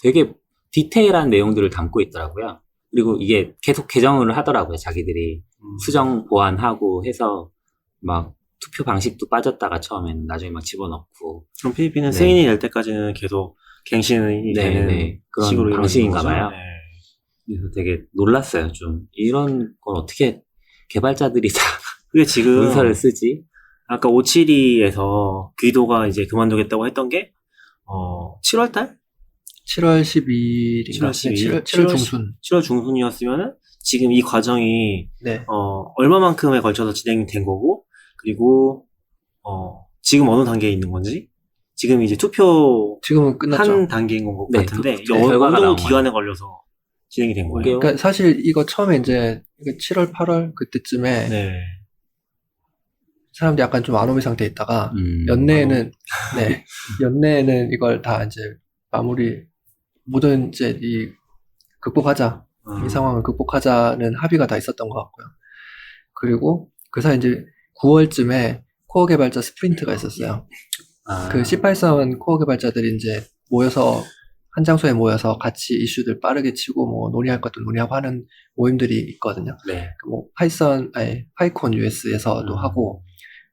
Speaker 2: 되게 디테일한 내용들을 담고 있더라고요. 그리고 이게 계속 개정을 하더라고요. 자기들이 수정 보완하고 해서 막 투표 방식도 빠졌다가 처음에는 나중에 막 집어넣고.
Speaker 1: 그럼 필리핀은
Speaker 2: 네.
Speaker 1: 승인이 될 때까지는 계속 갱신이
Speaker 2: 네,
Speaker 1: 되는
Speaker 2: 네. 그런
Speaker 1: 식으로
Speaker 2: 방식인가
Speaker 1: 이루어지는
Speaker 2: 봐요.
Speaker 1: 거죠? 네.
Speaker 2: 그래서 되게 놀랐어요. 좀 이런 걸 어떻게 개발자들이 다
Speaker 1: 그게 지금
Speaker 2: 문서를 쓰지?
Speaker 1: 아까 572에서 귀도가 이제 그만두겠다고 했던 게 7월달?
Speaker 3: 7월 12일인가? 7월 중순.
Speaker 1: 7월 중순이었으면은 지금 이 과정이
Speaker 3: 네.
Speaker 1: 얼마만큼에 걸쳐서 진행된 거고, 그리고 지금 어느 단계에 있는 건지, 지금 이제 투표
Speaker 3: 지금은 끝났죠.
Speaker 1: 한 단계인 것
Speaker 2: 네,
Speaker 1: 같은데 이게
Speaker 2: 결과가
Speaker 1: 어느 정도
Speaker 2: 나온
Speaker 1: 기간에 걸려서 진행이 된 거예요.
Speaker 3: 그러니까 사실 이거 처음에 이제 7월, 8월 그때쯤에
Speaker 1: 네.
Speaker 3: 사람들이 약간 좀 안오미 상태에 있다가
Speaker 2: 음.
Speaker 3: 연내에는 네, 연내에는 이걸 다 이제 모든 이제 극복하자. 이 상황을 극복하자는 합의가 다 있었던 것 같고요. 그리고 그 사이 이제 9월쯤에 코어 개발자 스프린트가 있었어요. 그 C8선 코어 개발자들이 이제 모여서 한 장소에 모여서 같이 이슈들 빠르게 치고 뭐 논의할 것도 논의하고 하는 모임들이 있거든요.
Speaker 2: 네.
Speaker 3: 뭐 파이콘 US에서도 하고,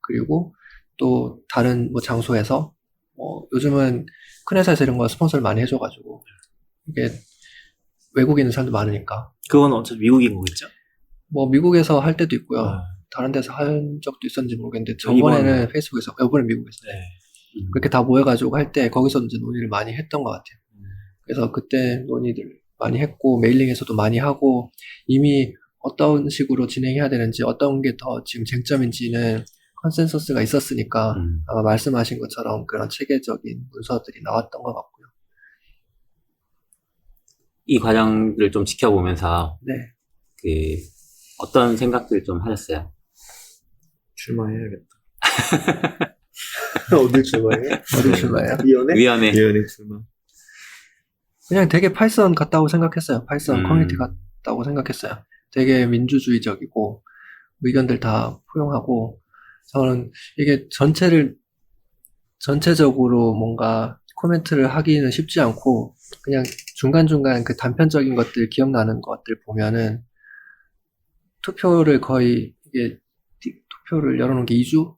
Speaker 3: 그리고 또 다른 뭐 장소에서 요즘은 큰 회사에서 이런 거 스폰서를 많이 해줘가지고 이게 외국에 있는 사람도 많으니까.
Speaker 1: 그건 어차피 미국인 거겠죠?
Speaker 3: 뭐 미국에서 할 때도 있고요.
Speaker 1: 아.
Speaker 3: 다른 데서 한 적도 있었는지 모르겠는데 저번에는 페이스북에서, 이번엔 미국에서
Speaker 1: 네.
Speaker 3: 그렇게 다 모여가지고 할 때 거기서 이제 논의를 많이 했던 것 같아요. 그래서 그때 논의들 많이 했고 메일링에서도 많이 하고 이미 어떤 식으로 진행해야 되는지 어떤 게 더 지금 쟁점인지는 컨센서스가 있었으니까 아마 말씀하신 것처럼 그런 체계적인 문서들이 나왔던 것 같고요.
Speaker 2: 이 과정을 좀 지켜보면서
Speaker 3: 네.
Speaker 2: 그 어떤 생각들 좀 하셨어요?
Speaker 1: 출마해야겠다. 어딜 출마해요?
Speaker 3: 어디 출마해요?
Speaker 2: 위원회.
Speaker 1: 위원회 출마.
Speaker 3: 그냥 되게 파이썬 같다고 생각했어요. 파이썬 커뮤니티
Speaker 2: 음.
Speaker 3: 같다고 생각했어요. 되게 민주주의적이고 의견들 다 포용하고, 저는 이게 전체적으로 뭔가 코멘트를 하기는 쉽지 않고 그냥 중간중간 그 단편적인 것들, 기억나는 것들 보면은 투표를 열어놓은 게 2주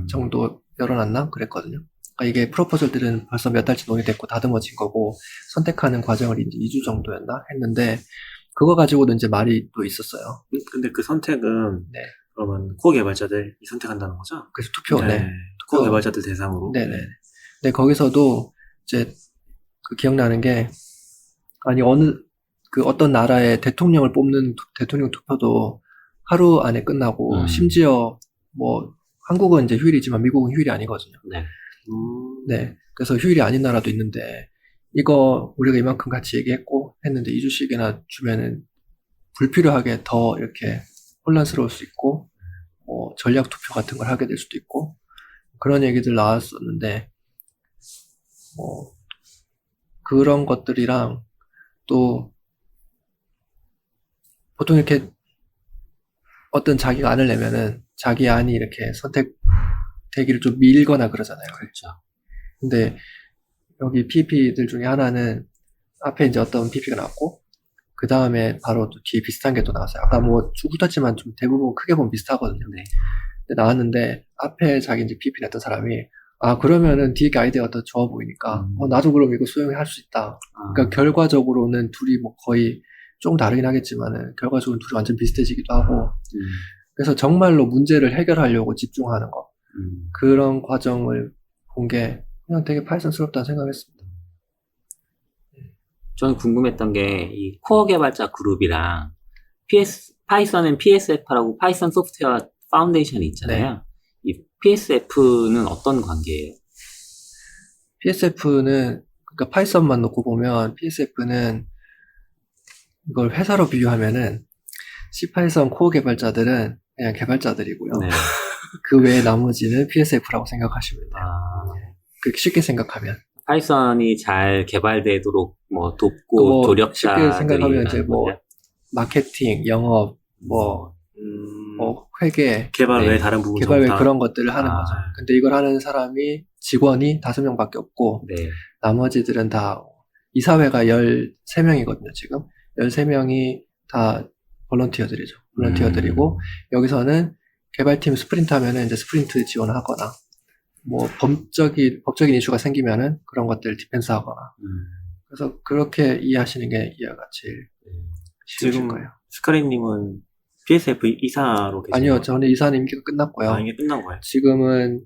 Speaker 3: 정도 열어놨나? 그랬거든요. 그러니까 이게 프로포절들은 벌써 몇 달째 논의됐고 다듬어진 거고 선택하는 과정을 이제 2주 정도였나? 했는데 그거 가지고도 이제 말이 또 있었어요.
Speaker 1: 근데 그 선택은
Speaker 3: 네.
Speaker 1: 그러면 코어 개발자들이 선택한다는 거죠?
Speaker 3: 그래서 투표, 네.
Speaker 1: 코어 개발자들 대상으로.
Speaker 3: 네네. 근데 거기서도 이제 그 기억나는 게, 아니 어떤 나라의 대통령을 뽑는 대통령 투표도 하루 안에 끝나고 심지어 뭐 한국은 이제 휴일이지만 미국은 휴일이 아니거든요.
Speaker 2: 네.
Speaker 3: 네. 그래서 휴일이 아닌 나라도 있는데 이거 우리가 이만큼 같이 얘기했고 했는데 2주씩이나 주면은 불필요하게 더 이렇게 혼란스러울 수 있고 전략 투표 같은 걸 하게 될 수도 있고 그런 얘기들 나왔었는데 그런 것들이랑 또 보통 이렇게 어떤 자기가 안을 내면은 자기 안이 이렇게 선택되기를 좀 밀거나 그러잖아요.
Speaker 2: 그렇죠.
Speaker 3: 근데 여기 PP들 중에 하나는 앞에 이제 어떤 PP가 나왔고 그 다음에 바로 또 뒤에 비슷한 게 또 나왔어요. 아까 뭐 쭉 붙었지만 좀 대부분 크게 보면 비슷하거든요.
Speaker 2: 네.
Speaker 3: 근데 나왔는데 앞에 자기 이제 PP 냈던 사람이 그러면은 뒤에 게 아이디어가 더 좋아 보이니까 나도 그럼 이거 수용할 수 있다. 그러니까 결과적으로는 둘이 뭐 거의 조금 다르긴 하겠지만은 결과적으로 둘이 완전 비슷해지기도 하고 그래서 정말로 문제를 해결하려고 집중하는 거 그런 과정을 본 게 그냥 되게 파이썬스럽다는 생각했습니다.
Speaker 2: 저는 궁금했던 게 이 코어 개발자 그룹이랑 파이썬은 PSF라고 파이썬 소프트웨어 파운데이션이 있잖아요. 이 PSF는 어떤 관계예요?
Speaker 3: PSF는 그러니까 파이썬만 놓고 보면 PSF는 이걸 회사로 비유하면은 C 파이썬 코어 개발자들은 그냥 개발자들이고요.
Speaker 2: 네.
Speaker 3: 그 외에 나머지는 PSF라고 생각하시면 돼요. 그렇게 쉽게 생각하면.
Speaker 2: 파이썬이 잘 개발되도록 뭐 돕고 조력자들이
Speaker 3: 쉽게 생각하면 이제 뭐 마케팅, 영업, 회계,
Speaker 1: 개발 외에 다른 부분
Speaker 3: 개발 외
Speaker 1: 다.
Speaker 3: 그런 것들을 하는 거죠. 근데 이걸 하는 사람이 직원이 5명밖에 없고
Speaker 2: 네.
Speaker 3: 나머지들은 다 이사회가 13명이거든요, 지금. 13명이 다 볼런티어들이죠. 볼런티어들이고 여기서는 개발팀 스프린트 하면은 이제 스프린트 지원하거나 뭐 법적인 이슈가 생기면은 그런 것들 디펜스 하거나 그래서 그렇게 이해하시는 게 이해가 제일 쉬우실
Speaker 1: 지금
Speaker 3: 거예요.
Speaker 1: 스카리님은 PSF 이사로 계세요?
Speaker 3: 아니요, 저는 이사는 임기가 끝났고요.
Speaker 1: 아, 이게 끝난 거예요?
Speaker 3: 지금은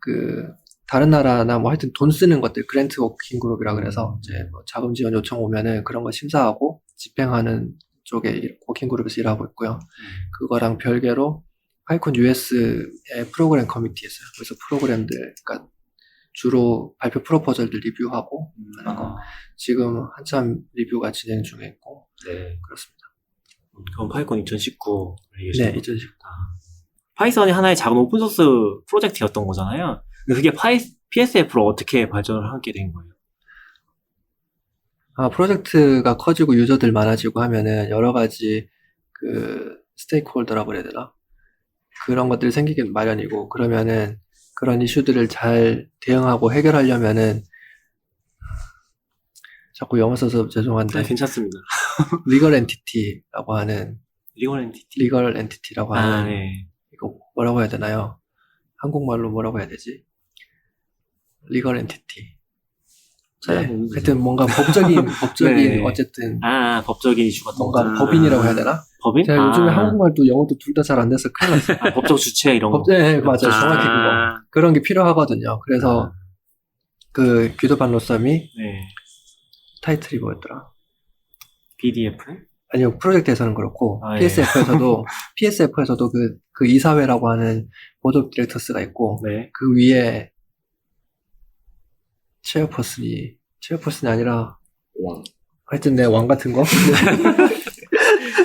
Speaker 3: 그 다른 나라나 뭐 하여튼 돈 쓰는 것들 그랜트 워킹 그룹이라 그래서 이제 뭐 자금 지원 요청 오면은 그런 거 심사하고 집행하는 쪽에 워킹 그룹에서 일하고 있고요. 그거랑 별개로 파이콘 US의 프로그램 커미티 있어요. 그래서 프로그램들 그러니까 주로 발표 프로포절들 리뷰하고 하는 거 지금 한참 리뷰가 진행 중에 있고
Speaker 2: 네.
Speaker 3: 그렇습니다.
Speaker 1: 그럼 파이콘 2019
Speaker 3: 네, 2019.
Speaker 1: 파이썬이 하나의 작은 오픈소스 프로젝트였던 거잖아요. 근데 그게 PSF로 어떻게 발전을 하게 된 거예요?
Speaker 3: 프로젝트가 커지고 유저들 많아지고 하면은 여러 가지 그 스테이크홀더라고 해야 되나? 그런 것들이 생기긴 마련이고 그러면은 그런 이슈들을 잘 대응하고 해결하려면은 자꾸 영어 써서 죄송한데
Speaker 1: 괜찮습니다.
Speaker 3: 리걸 엔티티라고 하는
Speaker 1: 리걸 엔티티라고
Speaker 3: 하는
Speaker 1: 네.
Speaker 3: 이거 뭐라고 해야 되나요? 한국말로 뭐라고 해야 되지? 리걸 엔티티. 네. 하여튼 뭔가 법적인
Speaker 1: 네.
Speaker 3: 어쨌든
Speaker 1: 법적인 이슈가
Speaker 3: 뭔가 법인이라고 해야 되나?
Speaker 1: 법인?
Speaker 3: 제가 요즘에 한국말도 영어도 둘 다 잘 안 돼서 큰일 났어요.
Speaker 1: 법적 주체 이런 거.
Speaker 3: 네, 맞아요. 정확히 그거. 그런 게 필요하거든요. 그래서 그 귀도반 로썸이
Speaker 1: 네.
Speaker 3: 타이틀이 뭐였더라?
Speaker 1: BDF?
Speaker 3: 아니요, 프로젝트에서는 그렇고
Speaker 1: 예.
Speaker 3: PSF에서도 그 이사회라고 하는 보드 오브 디렉터스가 있고
Speaker 1: 네.
Speaker 3: 그 위에 체어퍼슨이 아니라 하여튼 내 왕 같은 거.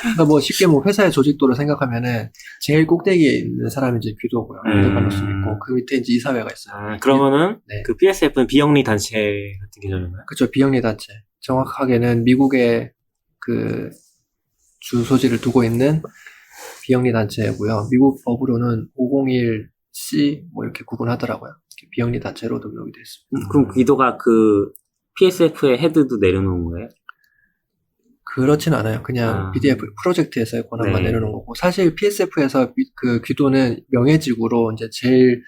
Speaker 3: 그러니까 뭐 쉽게 뭐 회사의 조직도를 생각하면은 제일 꼭대기에 있는 사람이 이제 귀도고요. 발로스 있고 그 밑에 이제 이사회가 있어요.
Speaker 1: 그러면은
Speaker 3: 네.
Speaker 1: 그 PSF는 비영리 단체 같은 개념인가요?
Speaker 3: 그렇죠. 비영리 단체. 정확하게는 미국의 그 주소지를 두고 있는 비영리 단체고요. 미국 법으로는 501C 뭐 이렇게 구분하더라고요. 비영리 단체로 등록이 되어 있습니다.
Speaker 2: 그럼 귀도가 그 PSF의 헤드도 내려놓은 거예요?
Speaker 3: 그렇진 않아요. 그냥 BDF 프로젝트에서의 권한만
Speaker 2: 네.
Speaker 3: 내려놓은 거고 사실 PSF에서 그 귀도는 명예직으로 이제 제일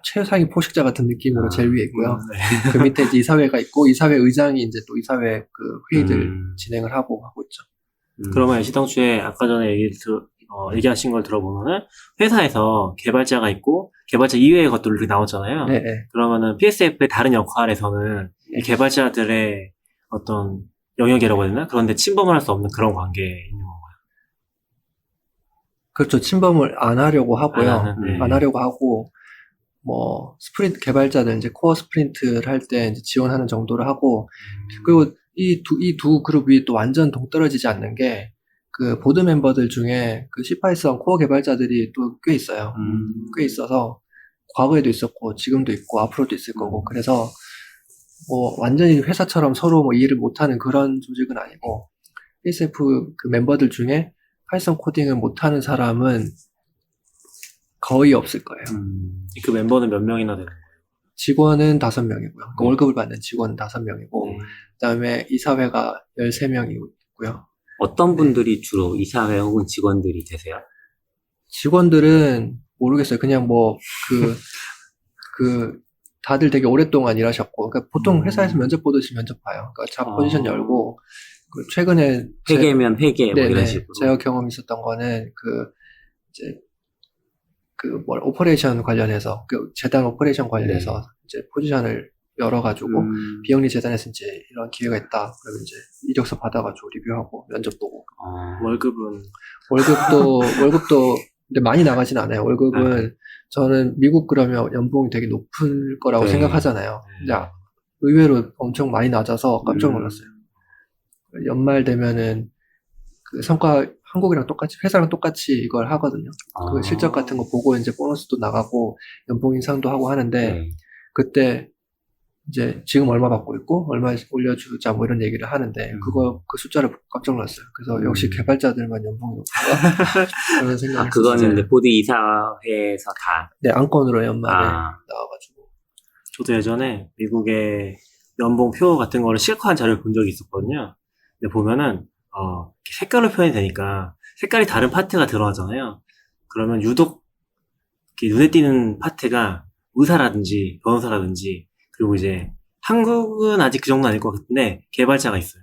Speaker 3: 최상위 포식자 같은 느낌으로 제일 위에 있고요.
Speaker 1: 네.
Speaker 3: 그 밑에 이제 이사회가 있고 이사회 의장이 이제 또 이사회 그 회의들 진행을 하고 있죠.
Speaker 1: 그러면 시당초에 아까 전에 얘기하신 걸 들어보면은 회사에서 개발자가 있고 개발자 이외의 것들이 나왔잖아요.
Speaker 3: 네.
Speaker 1: 그러면은 PSF의 다른 역할에서는 이 개발자들의 어떤 영역이라고 해야 되나? 그런데 침범을 할 수 없는 그런 관계에 있는 건가요?
Speaker 3: 그렇죠. 침범을 안 하려고 하고요.
Speaker 1: 안
Speaker 3: 하려고 하고 뭐 스프린트 개발자들 이제 코어 스프린트를 할 때 이제 지원하는 정도를 하고 그리고 이 두 그룹이 또 완전 동떨어지지 않는 게 그 보드 멤버들 중에 그 C 파이썬 코어 개발자들이 또 꽤 있어요. 꽤 있어서 과거에도 있었고 지금도 있고 앞으로도 있을 거고 그래서 뭐 완전히 회사처럼 서로 뭐 이해를 못하는 그런 조직은 아니고 PSF 그 멤버들 중에 파이썬 코딩을 못하는 사람은 거의 없을 거예요.
Speaker 1: 그 멤버는 몇 명이나 되는 거예요?
Speaker 3: 직원은 5명이고요. 그러니까 월급을 받는 직원은 5명이고 그다음에 이사회가 13명이고요.
Speaker 2: 어떤 분들이 주로 이사회 혹은 직원들이 되세요?
Speaker 3: 직원들은 모르겠어요. 그냥 뭐 다들 되게 오랫동안 일하셨고, 그러니까 보통 회사에서 면접 보듯이 면접 봐요. 그러니까 잡 포지션 열고, 최근에
Speaker 2: 회계면 회계 뭐 이런 식으로.
Speaker 3: 제가 경험 있었던 거는 오퍼레이션 관련해서 재단 오퍼레이션 관련해서 이제 포지션을 열어가지고 비영리 재단에서 이제 이런 기회가 있다. 그러면 이제 이력서 받아가지고 리뷰하고 면접 보고. 월급도 근데 많이 나가진 않아요. 월급은 저는 미국 그러면 연봉이 되게 높을 거라고 생각하잖아요. 근데 의외로 엄청 많이 낮아서 깜짝 놀랐어요. 연말 되면은 그 성과 한국이랑 똑같이 회사랑 똑같이 이걸 하거든요. 그 실적 같은 거 보고 이제 보너스도 나가고 연봉 인상도 하고 하는데 그때 이제 지금 얼마 받고 있고 얼마 올려주자 뭐 이런 얘기를 하는데 그 숫자를 보고 깜짝 놀랐어요. 그래서 역시 개발자들만 연봉이 높구나 그런 생각이
Speaker 2: 그거는 이제 보드 이사회에서 다
Speaker 3: 안건으로 연말에 나와가지고
Speaker 1: 저도 예전에 미국의 연봉표 같은 거를 실컷한 자료를 본 적이 있었거든요. 근데 보면은 이렇게 색깔로 표현이 되니까 색깔이 다른 파트가 들어가잖아요. 그러면 유독 이렇게 눈에 띄는 파트가 의사라든지 변호사라든지 그리고 이제 한국은 아직 그 정도는 아닐 것 같은데 개발자가 있어요.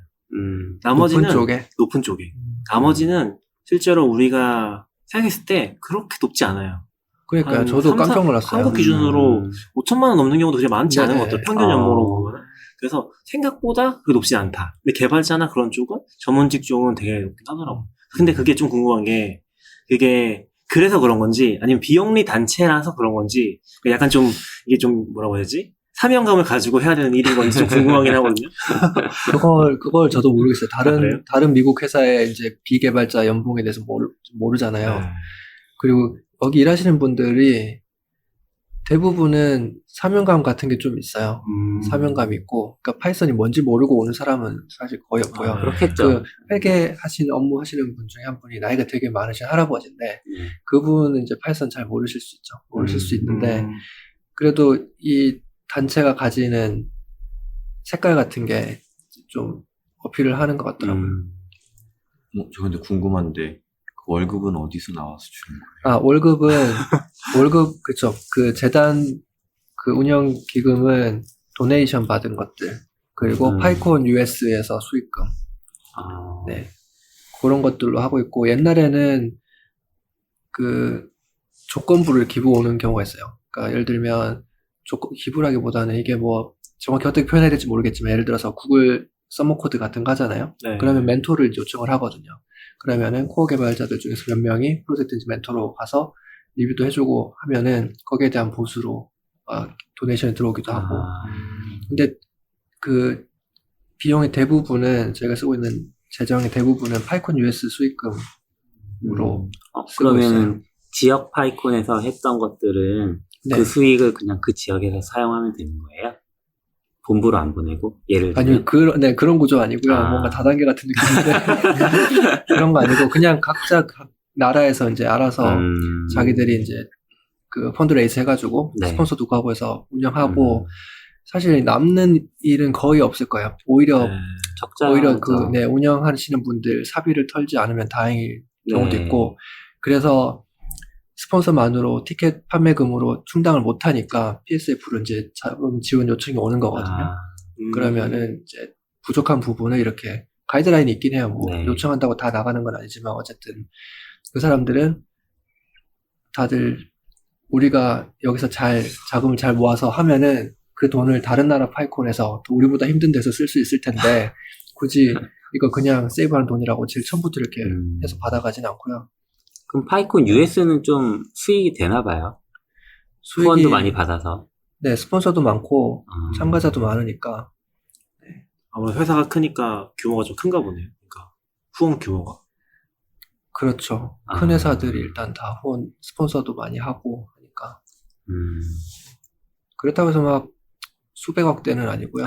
Speaker 1: 나머지는
Speaker 3: 높은 쪽에.
Speaker 1: 높은 쪽에. 나머지는 실제로 우리가 생각했을 때 그렇게 높지 않아요.
Speaker 3: 그러니까요.
Speaker 1: 한
Speaker 3: 저도
Speaker 1: 3,
Speaker 3: 깜짝 놀랐어요.
Speaker 1: 한국 기준으로 5천만 원 넘는 경우도 그렇게 많지 않은
Speaker 3: 네네.
Speaker 1: 것 같아요. 평균 연봉으로 보면. 그래서 생각보다 그게 높지 않다. 근데 개발자나 그런 쪽은 전문직 쪽은 되게 높긴 하더라고요. 근데 그게 좀 궁금한 게 그게 그래서 그런 건지 아니면 비영리 단체라서 그런 건지 약간 좀 이게 좀 뭐라고 해야지? 사명감을 가지고 해야 되는 일인 건지 좀 궁금하긴 하거든요.
Speaker 3: 그걸 저도 모르겠어요.
Speaker 1: 그래요?
Speaker 3: 다른 미국 회사의 이제 비개발자 연봉에 대해서 모르잖아요. 그리고 거기 일하시는 분들이 대부분은 사명감 같은 게 좀 있어요. 사명감이 있고, 그러니까 파이썬이 뭔지 모르고 오는 사람은 사실 거의 없고요.
Speaker 2: 그렇겠죠.
Speaker 3: 그 업무 하시는 분 중에 한 분이 나이가 되게 많으신 할아버지인데, 그분은 이제 파이썬 잘 모르실 수 있죠. 모르실 수 있는데, 그래도 이 단체가 가지는 색깔 같은 게 좀 어필을 하는 것 같더라고요.
Speaker 4: 저 근데 궁금한데 그 월급은 어디서 나와서 주는 거예요?
Speaker 3: 월급, 그쵸. 그 재단, 그 운영 기금은 도네이션 받은 것들, 그리고 파이콘 US에서 수익금, 네. 그런 것들로 하고 있고, 옛날에는 그 조건부를 기부 오는 경우가 있어요. 그러니까 예를 들면, 기부라기보다는 이게 뭐, 정확히 어떻게 표현해야 될지 모르겠지만, 예를 들어서 구글 서머 코드 같은 거 하잖아요.
Speaker 1: 네.
Speaker 3: 그러면 멘토를 요청을 하거든요. 그러면은 코어 개발자들 중에서 몇 명이 프로젝트 멘토로 가서 리뷰도 해주고 하면은 거기에 대한 보수로 도네이션이 들어오기도 하고. 근데 그 비용의 대부분은 저희가 쓰고 있는 재정의 대부분은 파이콘 US 수익금으로 쓰고 있어요.
Speaker 2: 그러면 지역 파이콘에서 했던 것들은
Speaker 3: 네.
Speaker 2: 그 수익을 그냥 그 지역에서 사용하면 되는 거예요? 본부로 안 보내고? 예를 들면?
Speaker 3: 아니요, 그런 구조 아니고요. 뭔가 다단계 같은 느낌인데. 그런 거 아니고, 그냥 각 나라에서 이제 알아서 자기들이 이제 그 펀드레이스 해가지고,
Speaker 2: 네.
Speaker 3: 스폰서도 가고 해서 운영하고, 사실 남는 일은 거의 없을 거예요. 오히려 운영하시는 분들 사비를 털지 않으면 다행일 경우도 있고, 그래서 스폰서만으로 티켓 판매금으로 충당을 못하니까 PSF로 이제 자금 지원 요청이 오는 거거든요. 그러면은 이제 부족한 부분을 이렇게 가이드라인이 있긴 해요. 뭐
Speaker 2: 네.
Speaker 3: 요청한다고 다 나가는 건 아니지만 어쨌든 그 사람들은 다들 우리가 여기서 자금을 잘 모아서 하면은 그 돈을 다른 나라 파이콘에서 우리보다 힘든 데서 쓸 수 있을 텐데 굳이 이거 그냥 세이브하는 돈이라고 제일 처음부터 이렇게 해서 받아가진 않고요.
Speaker 2: 그럼 파이콘 US는 좀 수익이 되나 봐요. 후원도 많이 받아서.
Speaker 3: 네, 스폰서도 많고 참가자도 많으니까.
Speaker 1: 네. 아무래도 회사가 크니까 규모가 좀 큰가 보네요. 그러니까 후원 규모가.
Speaker 3: 그렇죠. 큰 회사들이 일단 다 스폰서도 많이 하고 하니까. 그렇다고 해서 막 수백억대는 아니고요.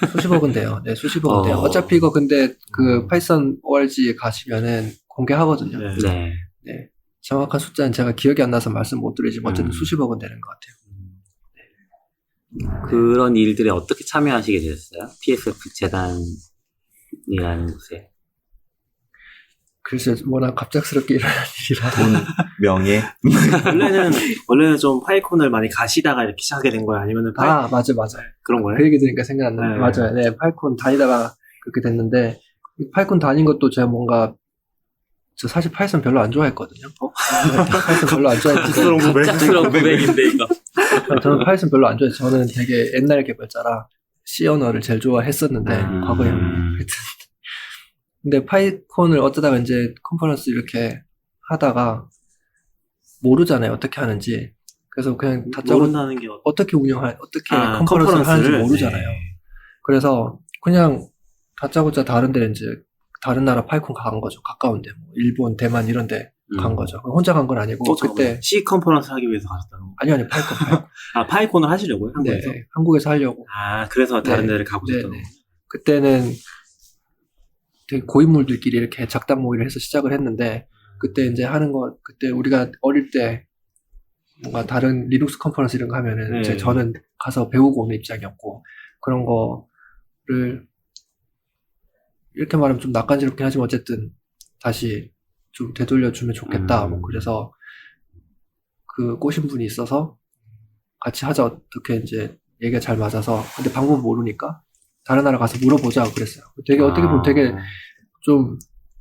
Speaker 3: 수십억은 돼요. 네, 수십억은 돼요. 어차피 이거 근데 그 파이썬 ORG에 가시면은 공개하거든요.
Speaker 2: 네.
Speaker 3: 네. 정확한 숫자는 제가 기억이 안 나서 말씀 못 드리지만 어쨌든 수십억은 되는 것 같아요.
Speaker 2: 그런 일들에 어떻게 참여하시게 되셨어요? PSF 재단이라는 곳에.
Speaker 3: 글쎄, 워낙 갑작스럽게 일어난 일이라.
Speaker 4: 돈, 명예.
Speaker 1: 원래는 좀 파이콘을 많이 가시다가 이렇게 시작하게 된 거예요? 아니면은
Speaker 3: 맞아요.
Speaker 1: 그런 거예요?
Speaker 3: 그 얘기 들으니까 생각났네.
Speaker 1: 네.
Speaker 3: 맞아요. 네, 파이콘 다니다가 그렇게 됐는데, 이 파이콘 다닌 것도 제가 저 사실 파이썬 별로 안 좋아했거든요. 파이썬 별로 안 좋아했는데.
Speaker 2: 갑작스러운 고백인데, 이거.
Speaker 3: 저는 파이썬 별로 안 좋아해서 저는 되게 옛날 개발자라 C 언어를 제일 좋아했었는데, 과거에. 하여튼. 근데 파이콘을 어쩌다가 이제 컨퍼런스 이렇게 하다가 모르잖아요. 어떻게 하는지. 그래서 그냥
Speaker 1: 모른다는 게
Speaker 3: 어떻게 컨퍼런스를 하는지 모르잖아요.
Speaker 1: 네.
Speaker 3: 그래서 그냥 다짜고짜 다른 나라 파이콘 간 거죠. 가까운데. 뭐 일본, 대만 이런 데 간 거죠. 혼자 간 건 아니고. 그때.
Speaker 1: C 컨퍼런스 하기 위해서 가셨다는 거?
Speaker 3: 아니, 파이콘.
Speaker 1: 파이콘을 하시려고요? 한국에서?
Speaker 3: 네, 한국에서 하려고.
Speaker 1: 그래서 다른 데를 가보셨다는 거?
Speaker 3: 그때는 되게 고인물들끼리 이렇게 작당 모의를 해서 시작을 했는데, 그때 이제 그때 우리가 어릴 때 뭔가 다른 리눅스 컨퍼런스 이런 거 하면은 이제 저는 가서 배우고 오는 입장이었고, 그런 거 이렇게 말하면 좀 낯간지럽긴 하지만 어쨌든 다시 좀 되돌려주면 좋겠다. 뭐 그래서 그 꼬신 분이 있어서 같이 하자. 어떻게 이제 얘기가 잘 맞아서. 근데 방법 모르니까 다른 나라 가서 물어보자 그랬어요. 되게 어떻게 보면 되게 좀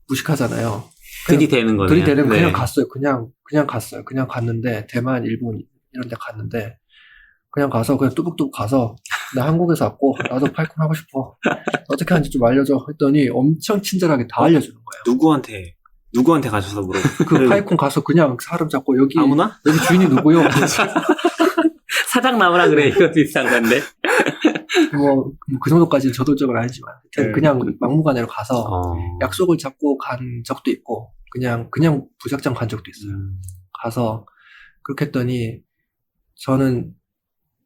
Speaker 3: 무식하잖아요.
Speaker 2: 들이대는 거네요.
Speaker 3: 들이대는
Speaker 2: 네.
Speaker 3: 그냥 갔어요. 그냥 갔어요. 그냥 갔는데 대만, 일본 이런 데 갔는데 그냥 가서 그냥 뚜벅뚜벅 가서 나 한국에서 왔고 나도 파이콘 하고 싶어. 어떻게 하는지 좀 알려줘 했더니 엄청 친절하게 다 알려주는 거예요.
Speaker 1: 누구한테 가셔서 물어보.
Speaker 3: 그 파이콘 가서 그냥 사람 잡고 여기
Speaker 1: 아무나?
Speaker 3: 주인이 누구요?
Speaker 2: 사장 나오라 그래. 이거 비슷한 건데.
Speaker 3: 그 정도까지는 저돌적은 아니지만 그냥 막무가내로 가서 약속을 잡고 간 적도 있고 그냥 부작정 간 적도 있어요. 가서 그렇게 했더니 저는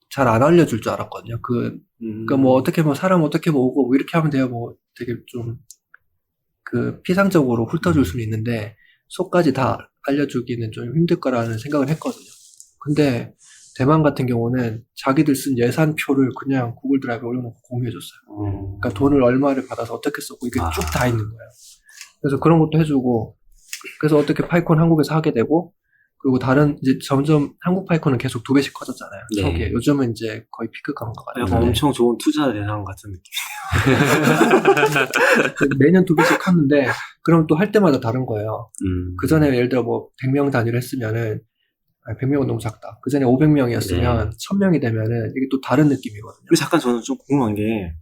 Speaker 3: 잘 안 알려줄 줄 알았거든요. 그러니까 뭐 어떻게 뭐 사람 어떻게 모으고 뭐 이렇게 하면 돼요. 뭐 되게 좀 그 피상적으로 훑어줄 수는 있는데 속까지 다 알려주기는 좀 힘들 거라는 생각을 했거든요. 근데 대만 같은 경우는 자기들 쓴 예산표를 그냥 구글 드라이브에 올려놓고 공유해줬어요. 그러니까 돈을 얼마를 받아서 어떻게 썼고 이게 쭉 다 있는 거예요. 그래서 그런 것도 해주고 그래서 어떻게 파이콘 한국에서 하게 되고 그리고 다른 이제 점점 한국 파이콘은 계속 2배씩 커졌잖아요.
Speaker 2: 네.
Speaker 3: 초기에 요즘은 이제 거의 피크 간 것 같아요.
Speaker 1: 약간 엄청 좋은 투자 대상 같은 느낌.
Speaker 3: 매년 2배씩 컸는데 그럼 또 할 때마다 다른 거예요. 그 전에 예를 들어 뭐 100명 단위로 했으면은 100명은 너무 작다. 그 전에 500명이었으면 1000명이 되면은 이게 또 다른 느낌이거든요.
Speaker 1: 근데 잠깐 저는 좀 궁금한 게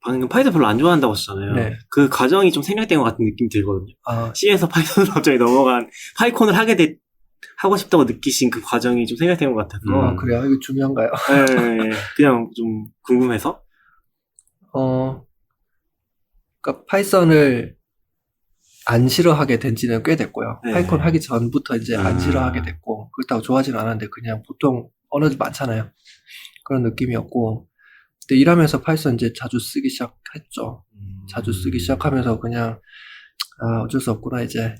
Speaker 1: 방금 파이썬 별로 안 좋아한다고 하셨잖아요.
Speaker 3: 네.
Speaker 1: 그 과정이 좀 생략된 것 같은 느낌이 들거든요.
Speaker 3: 아,
Speaker 1: C에서 파이썬으로 갑자기 넘어간 파이콘을 하고 싶다고 느끼신 그 과정이 좀 생략된 것 같아서.
Speaker 3: 그래요? 이거 중요한가요?
Speaker 1: 네, 그냥 좀 궁금해서.
Speaker 3: 그러니까 파이썬을 안 싫어하게 된 지는 꽤 됐고요.
Speaker 1: 네.
Speaker 3: 파이콘 하기 전부터 이제 안 싫어하게 됐고, 그렇다고 좋아하지는 않았는데, 그냥 보통 언어들 많잖아요. 그런 느낌이었고, 근데 일하면서 파이썬 이제 자주 쓰기 시작했죠. 자주 쓰기 시작하면서 그냥, 어쩔 수 없구나, 이제.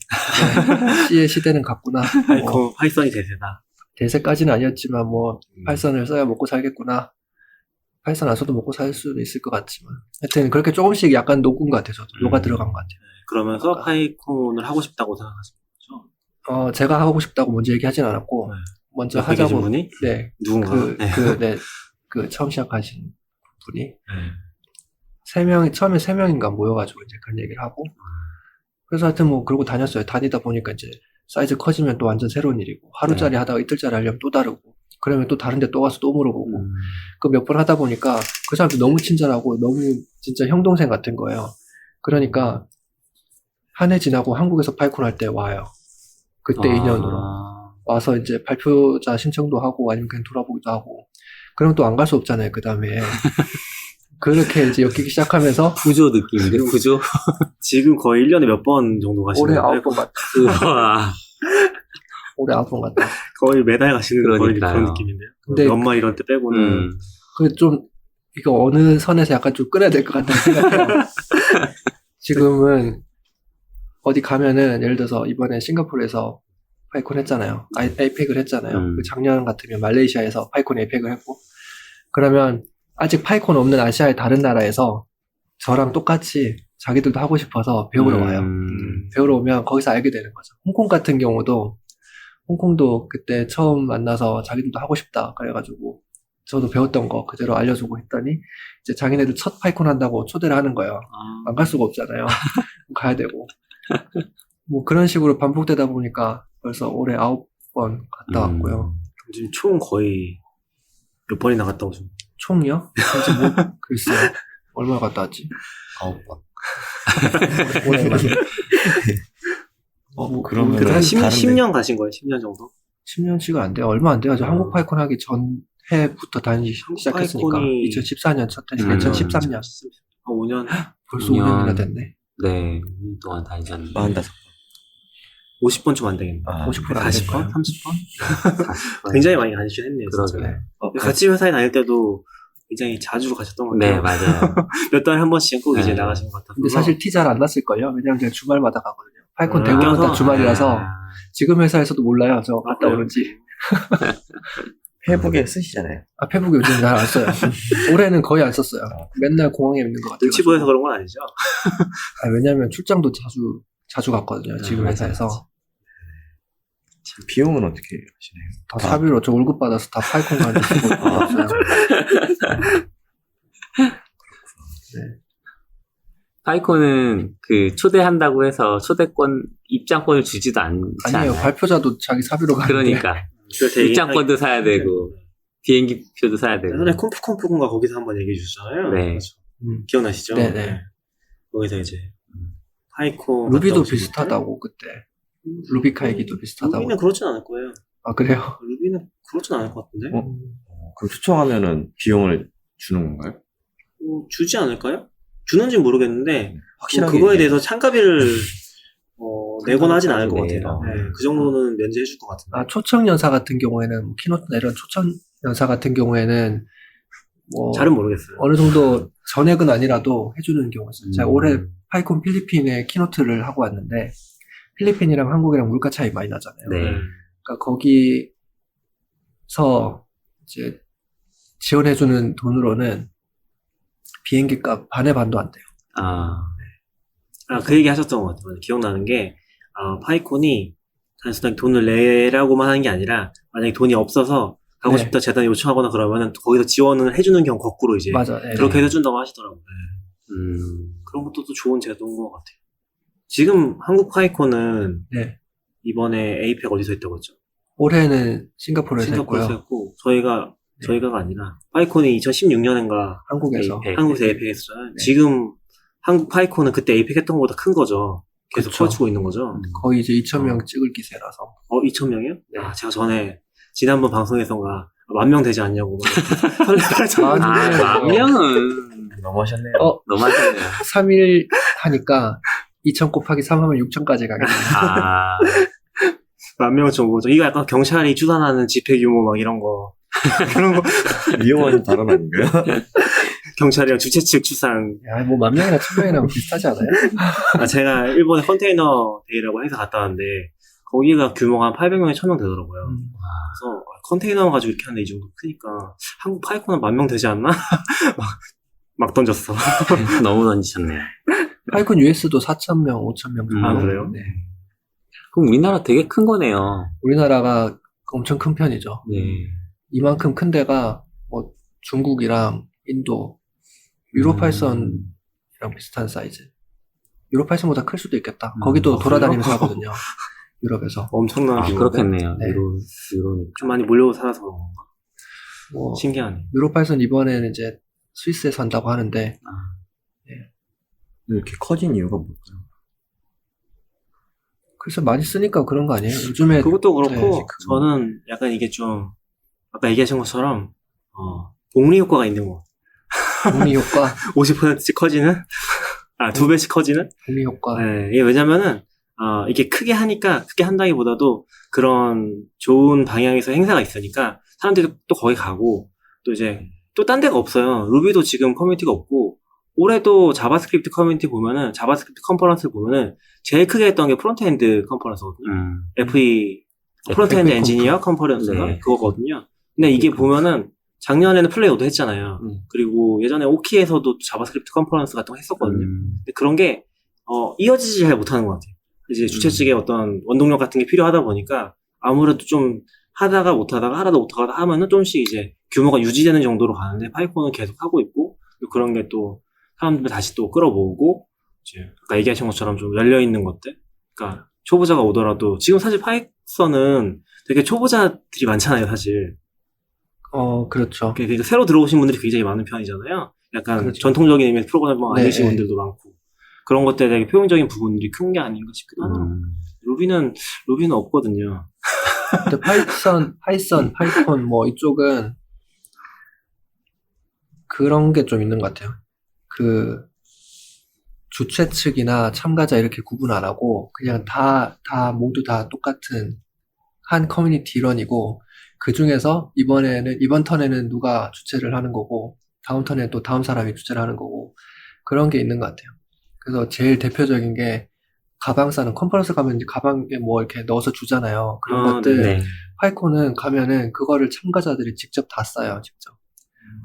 Speaker 3: C의 시대는 갔구나.
Speaker 1: 파이썬이 대세다.
Speaker 3: 대세까지는 아니었지만, 파이썬을 써야 먹고 살겠구나. 파이썬 안 써도 먹고 살 수는 있을 것 같지만. 하여튼, 그렇게 조금씩 약간 녹은 것 같아요. 저도. 녹아 들어간 것 같아요.
Speaker 1: 그러면서 파이콘을 하고 싶다고 생각하신 거죠?
Speaker 3: 제가 하고 싶다고 먼저 얘기하진 않았고,
Speaker 1: 네.
Speaker 3: 먼저
Speaker 1: 옆에 계신
Speaker 3: 하자고.
Speaker 1: 분이?
Speaker 3: 네.
Speaker 1: 누군가?
Speaker 3: 처음 시작하신 분이. 처음에 3명인가 모여가지고 이제 그런 얘기를 하고. 그래서 하여튼 그러고 다녔어요. 다니다 보니까 이제 사이즈 커지면 또 완전 새로운 일이고, 하루짜리 하다가 이틀짜리 하려면 또 다르고, 그러면 또 다른 데 또 가서 또 물어보고, 그 몇 번 하다 보니까 그 사람들 너무 친절하고 너무 진짜 형 동생 같은 거예요. 그러니까, 한 해 지나고 한국에서 파이콘 할 때 와요. 그때 인연으로. 와서 이제 발표자 신청도 하고 아니면 그냥 돌아보기도 하고. 그럼 또 안 갈 수 없잖아요, 그 다음에. 그렇게 이제 엮이기 시작하면서.
Speaker 2: 구조 느낌인데, 구조?
Speaker 1: 지금 거의 1년에 몇 번 정도 가시는
Speaker 3: 올해
Speaker 1: 거예요?
Speaker 3: 9번 갔다.
Speaker 2: 우와.
Speaker 3: 올해 9번 갔다.
Speaker 1: 거의 매달 가시는 거의
Speaker 2: 그러니까요.
Speaker 1: 그런 느낌인데요.
Speaker 3: 근데
Speaker 1: 연말 이런 때 빼고는.
Speaker 3: 그래 좀, 이거 어느 선에서 약간 좀 끊어야 될 것 같다는 생각해요. 지금은 어디 가면은 예를 들어서 이번에 싱가포르에서 파이콘 했잖아요. 에이펙을 했잖아요. 그 작년 같으면 말레이시아에서 파이콘 에이펙을 했고 그러면 아직 파이콘 없는 아시아의 다른 나라에서 저랑 똑같이 자기들도 하고 싶어서 배우러 와요. 배우러 오면 거기서 알게 되는 거죠. 홍콩 같은 경우도 홍콩도 그때 처음 만나서 자기들도 하고 싶다 그래가지고 저도 배웠던 거 그대로 알려주고 했더니 이제 자기네들 첫 파이콘 한다고 초대를 하는 거예요. 안 갈 수가 없잖아요. 가야 되고 그런 식으로 반복되다 보니까 벌써 올해 9번 갔다 왔고요.
Speaker 1: 지금 총 거의 몇 번이나 갔다 오신 거예요?
Speaker 3: 총이요? 글쎄요. 얼마 갔다 왔지?
Speaker 4: 9번.
Speaker 3: 올해만.
Speaker 4: 그러면
Speaker 1: 한
Speaker 4: 다른데.
Speaker 1: 10년 가신 거예요? 10년 정도?
Speaker 3: 10년치가 안 돼요. 얼마 안 돼요. 저 한국 파이콘 하기 전 해부터 다니기 시작했으니까.
Speaker 1: 파이콘이
Speaker 3: 2014년 첫 해니까 2013년.
Speaker 1: 한 5년?
Speaker 3: 벌써 5년이나 됐네.
Speaker 2: 네, 2년 동안 다니셨는데.
Speaker 4: 45번.
Speaker 1: 50번 좀 안 되겠네.
Speaker 3: 50번 안
Speaker 1: 40번?
Speaker 3: 될까요?
Speaker 1: 30번? 굉장히 많이 가시긴 했네요. 진짜.
Speaker 2: 그러게요.
Speaker 1: 같이 회사에 다닐 때도 굉장히 자주 가셨던 것 같아요.
Speaker 2: 네, 맞아요.
Speaker 1: 몇 달에 한 번씩 꼭 이제
Speaker 2: 네.
Speaker 1: 나가신 것 같아서.
Speaker 3: 근데 사실 티 잘 안 났을걸요? 왜냐면 제가 주말마다 가거든요. 파이콘
Speaker 1: 아,
Speaker 3: 대부분 다
Speaker 1: 껴서?
Speaker 3: 주말이라서 지금 회사에서도 몰라요. 저 갔다
Speaker 1: 그래요?
Speaker 3: 오는지.
Speaker 4: 페북에 쓰시잖아요.
Speaker 3: 페북 요즘 잘 안 써요. 올해는 거의 안 썼어요. 맨날 공항에 있는 것 같아요.
Speaker 1: 눈치 보여서 그런 건 아니죠.
Speaker 3: 왜냐면 출장도 자주 갔거든요. 지금
Speaker 1: 맞아,
Speaker 3: 회사에서.
Speaker 1: 맞아.
Speaker 4: 비용은 어떻게 하시나요?
Speaker 3: 다 사비로 저 월급 받아서 다 파이콘 가는데 쓰고 없어요.
Speaker 2: 파이콘은 그 초대한다고 해서 초대권 입장권을 주지도 않지
Speaker 3: 아니에요.
Speaker 2: 않아요?
Speaker 3: 발표자도 자기 사비로 가는데.
Speaker 2: 그러니까
Speaker 1: 그걸 되게
Speaker 2: 입장권도 사야 되고 비행기표도 사야 되고.
Speaker 1: 예전에 콤프콘프군가 거기서 한번 얘기해 주셨잖아요.
Speaker 2: 네.
Speaker 1: 그렇죠.
Speaker 3: 음.
Speaker 1: 기억나시죠?
Speaker 3: 네네.
Speaker 1: 거기서 이제 파이콘
Speaker 3: 루비도
Speaker 1: 갔다 오신
Speaker 3: 비슷하다고 그때.
Speaker 1: 분들?
Speaker 3: 루비카 얘기도 비슷하다고.
Speaker 1: 루비는 그렇진 않을 거예요.
Speaker 3: 그래요?
Speaker 1: 루비는 그렇진 않을 것 같은데.
Speaker 4: 그럼 초청하면은 비용을 주는 건가요?
Speaker 1: 주지 않을까요? 주는지 모르겠는데
Speaker 4: 확실하게
Speaker 1: 그거에
Speaker 4: 얘기해요.
Speaker 1: 대해서 참가비를 내거나 하진 않을 것
Speaker 2: 네.
Speaker 1: 같아요. 네, 그 정도는 면제해 줄 것 같은데.
Speaker 3: 초청 연사 같은 경우에는 키노트나 이런 초청 연사 같은 경우에는 뭐
Speaker 1: 잘은 모르겠어요.
Speaker 3: 어느 정도 전액은 아니라도 해주는 경우가 있어요. 제가 올해 파이콘 필리핀에 키노트를 하고 왔는데 필리핀이랑 한국이랑 물가 차이 많이 나잖아요.
Speaker 2: 네.
Speaker 3: 그러니까 거기서 이제 지원해주는 돈으로는 비행기 값 반의 반도 안 돼요.
Speaker 1: 그 얘기 하셨던 것 같아요. 기억나는 게, 파이콘이 단순하게 돈을 내라고만 하는 게 아니라, 만약에 돈이 없어서 가고
Speaker 3: 네.
Speaker 1: 싶다 재단에 요청하거나 그러면은 거기서 지원을 해주는 경우 거꾸로 이제
Speaker 3: 맞아. 네.
Speaker 1: 그렇게 해준다고 하시더라고요. 그런 것도 또 좋은 제도인 것 같아요. 지금 한국 파이콘은
Speaker 3: 네.
Speaker 1: 이번에 에이펙 어디서 했다고 했죠?
Speaker 3: 올해는 싱가포르에서
Speaker 1: 싱가포르에서
Speaker 3: 했고요.
Speaker 1: 했고, 저희가가 아니라, 파이콘이 2016년인가
Speaker 3: 한국에서.
Speaker 2: 에이펙.
Speaker 1: 한국에서 에이펙 했었잖아요.
Speaker 3: 네.
Speaker 1: 지금 한국 파이콘은 그때 에이펙 했던 것보다 큰 거죠. 계속
Speaker 3: 그쵸.
Speaker 1: 커지고 있는 거죠.
Speaker 3: 거의 이제 2,000명 찍을 기세라서.
Speaker 1: 2,000명이요?
Speaker 3: 네.
Speaker 1: 제가 전에, 지난번 방송에서가 10,000명 되지 않냐고 막 설레발쳤는데.
Speaker 2: 만 명은
Speaker 4: 너무하셨네요.
Speaker 2: 너무하셨네요.
Speaker 3: 3일 하니까 2,000 곱하기 3 하면 6,000까지 가겠네요.
Speaker 1: 10,000명 정도죠. 이거 약간 경찰이 추산하는 집회 규모 막 이런 거. 그런 거.
Speaker 4: 위험한 발언 아닌가요?
Speaker 1: 경찰이랑 주최 측 추산.
Speaker 3: 뭐 10,000명이나 1,000명이나 비슷하지 않아요?
Speaker 1: 제가 일본에 컨테이너 데이라고 행사 갔다 왔는데, 거기가 규모가 한 800명에 1,000명 되더라고요. 그래서 컨테이너 가지고 이렇게 하는데 이 정도 크니까 한국 파이콘은 10,000명 되지 않나? 막 던졌어.
Speaker 2: 너무 던지셨네요.
Speaker 3: 파이콘 US도 4,000명, 5,000명 정도.
Speaker 1: 그래요?
Speaker 3: 네.
Speaker 2: 그럼 우리나라 되게 큰 거네요.
Speaker 3: 우리나라가 엄청 큰 편이죠.
Speaker 2: 네.
Speaker 3: 이만큼 큰 데가 뭐 중국이랑 인도, 유로파이썬이랑 비슷한 사이즈. 유로파이썬보다 클 수도 있겠다. 거기도 돌아다니면서 하거든요. 유럽에서.
Speaker 1: 엄청난 규모인데.
Speaker 2: 그렇겠네요.
Speaker 3: 네.
Speaker 2: 유로니까.
Speaker 1: 좀 많이 몰려 살아서 그런 건가?
Speaker 3: 뭐
Speaker 1: 신기하네.
Speaker 3: 유로파이썬 이번에는 이제 스위스에서 한다고 하는데
Speaker 4: 이렇게 커진 이유가 뭘까요?
Speaker 3: 그래서 많이 쓰니까 그런 거 아니에요? 요즘에
Speaker 1: 그것도 그렇고,
Speaker 3: 네,
Speaker 1: 저는 약간 이게 좀, 아까 얘기하신 것처럼, 복리 효과가 있는 거.
Speaker 3: 복리 효과,
Speaker 1: 50%씩 커지는? 2배씩 커지는?
Speaker 3: 복리 효과.
Speaker 1: 네, 이게 왜냐면은, 이게 크게 하니까, 크게 한다기보다도 그런 좋은 방향에서 행사가 있으니까, 사람들이 또 거기 가고, 또 이제, 또 딴 데가 없어요. 루비도 지금 커뮤니티가 없고, 올해도 자바스크립트 커뮤니티 보면은, 자바스크립트 컨퍼런스를 보면은, 제일 크게 했던 게 프론트엔드 컨퍼런스거든요. FE, 프론트엔드
Speaker 3: FE
Speaker 1: 엔지니어 컨퍼런스가
Speaker 2: 네.
Speaker 1: 그거거든요. 근데 이게 보면은, 작년에는 플레이어도 했잖아요. 그리고 예전에 오키에서도 자바스크립트 컨퍼런스 같은 거 했었거든요. 근데 그런 게, 이어지지 잘 못하는 것 같아요. 이제 주최 측의 어떤 원동력 같은 게 필요하다 보니까, 아무래도 좀 하다가 못하다가 하면은 좀씩 이제 규모가 유지되는 정도로 가는데, 파이콘은 계속 하고 있고, 그런 게 또 사람들 다시 또 끌어모으고, 이제 아까 얘기하신 것처럼 좀 열려있는 것들. 그러니까 초보자가 오더라도, 지금 사실 파이썬은 되게 초보자들이 많잖아요, 사실.
Speaker 3: 그렇죠.
Speaker 1: 그러니까 새로 들어오신 분들이 굉장히 많은 편이잖아요. 약간
Speaker 3: 그렇죠.
Speaker 1: 전통적인 의미에서 프로그래머
Speaker 3: 네,
Speaker 1: 아니신
Speaker 3: 네.
Speaker 1: 분들도 많고. 그런 것들에 되게 표현적인 부분들이 큰 게 아닌가 싶기도 하네요. 루비는 없거든요.
Speaker 3: 근데 파이썬, 파이콘 뭐 이쪽은 그런 게 좀 있는 것 같아요. 그 주최 측이나 참가자 이렇게 구분 안 하고 그냥 모두 다 똑같은 한 커뮤니티 일원이고 그 중에서 이번 턴에는 누가 주최를 하는 거고 다음 턴에 또 다음 사람이 주최를 하는 거고 그런 게 있는 것 같아요. 그래서 제일 대표적인 게 가방 싸는 컨퍼런스 가면 이제 가방에 뭐 이렇게 넣어서 주잖아요. 그런
Speaker 1: 아,
Speaker 3: 것들
Speaker 2: 네.
Speaker 3: 파이콘은 가면은 그거를 참가자들이 직접 다 싸요, 직접.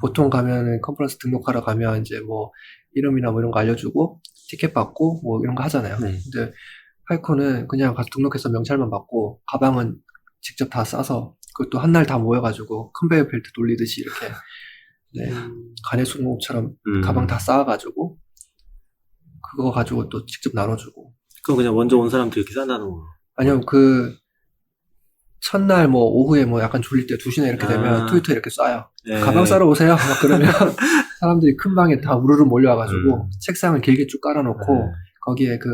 Speaker 3: 보통 가면은 컨퍼런스 등록하러 가면 이제 뭐 이름이나 뭐 이런 거 알려주고 티켓 받고 뭐 이런 거 하잖아요.
Speaker 2: 네.
Speaker 3: 근데 파이콘은 그냥 가서 등록해서 명찰만 받고 가방은 직접 다 싸서 그것도 한 날 다 모여가지고 컨베이어 벨트 돌리듯이 이렇게 네, 간의 수공업처럼 가방 다 쌓아가지고 그거 가지고 또 직접 나눠주고
Speaker 1: 그럼 그냥 먼저 온 사람들 이렇게 싼다는 거.
Speaker 3: 아니면 그 첫날 뭐 오후에 뭐 약간 졸릴 때 2시나 이렇게 되면
Speaker 1: 아.
Speaker 3: 트위터에 이렇게 쏴요.
Speaker 1: 네.
Speaker 3: 가방 싸러 오세요. 막 그러면 사람들이 큰 방에 다 우르르 몰려와가지고 책상을 길게 쭉 깔아놓고
Speaker 1: 네.
Speaker 3: 거기에 그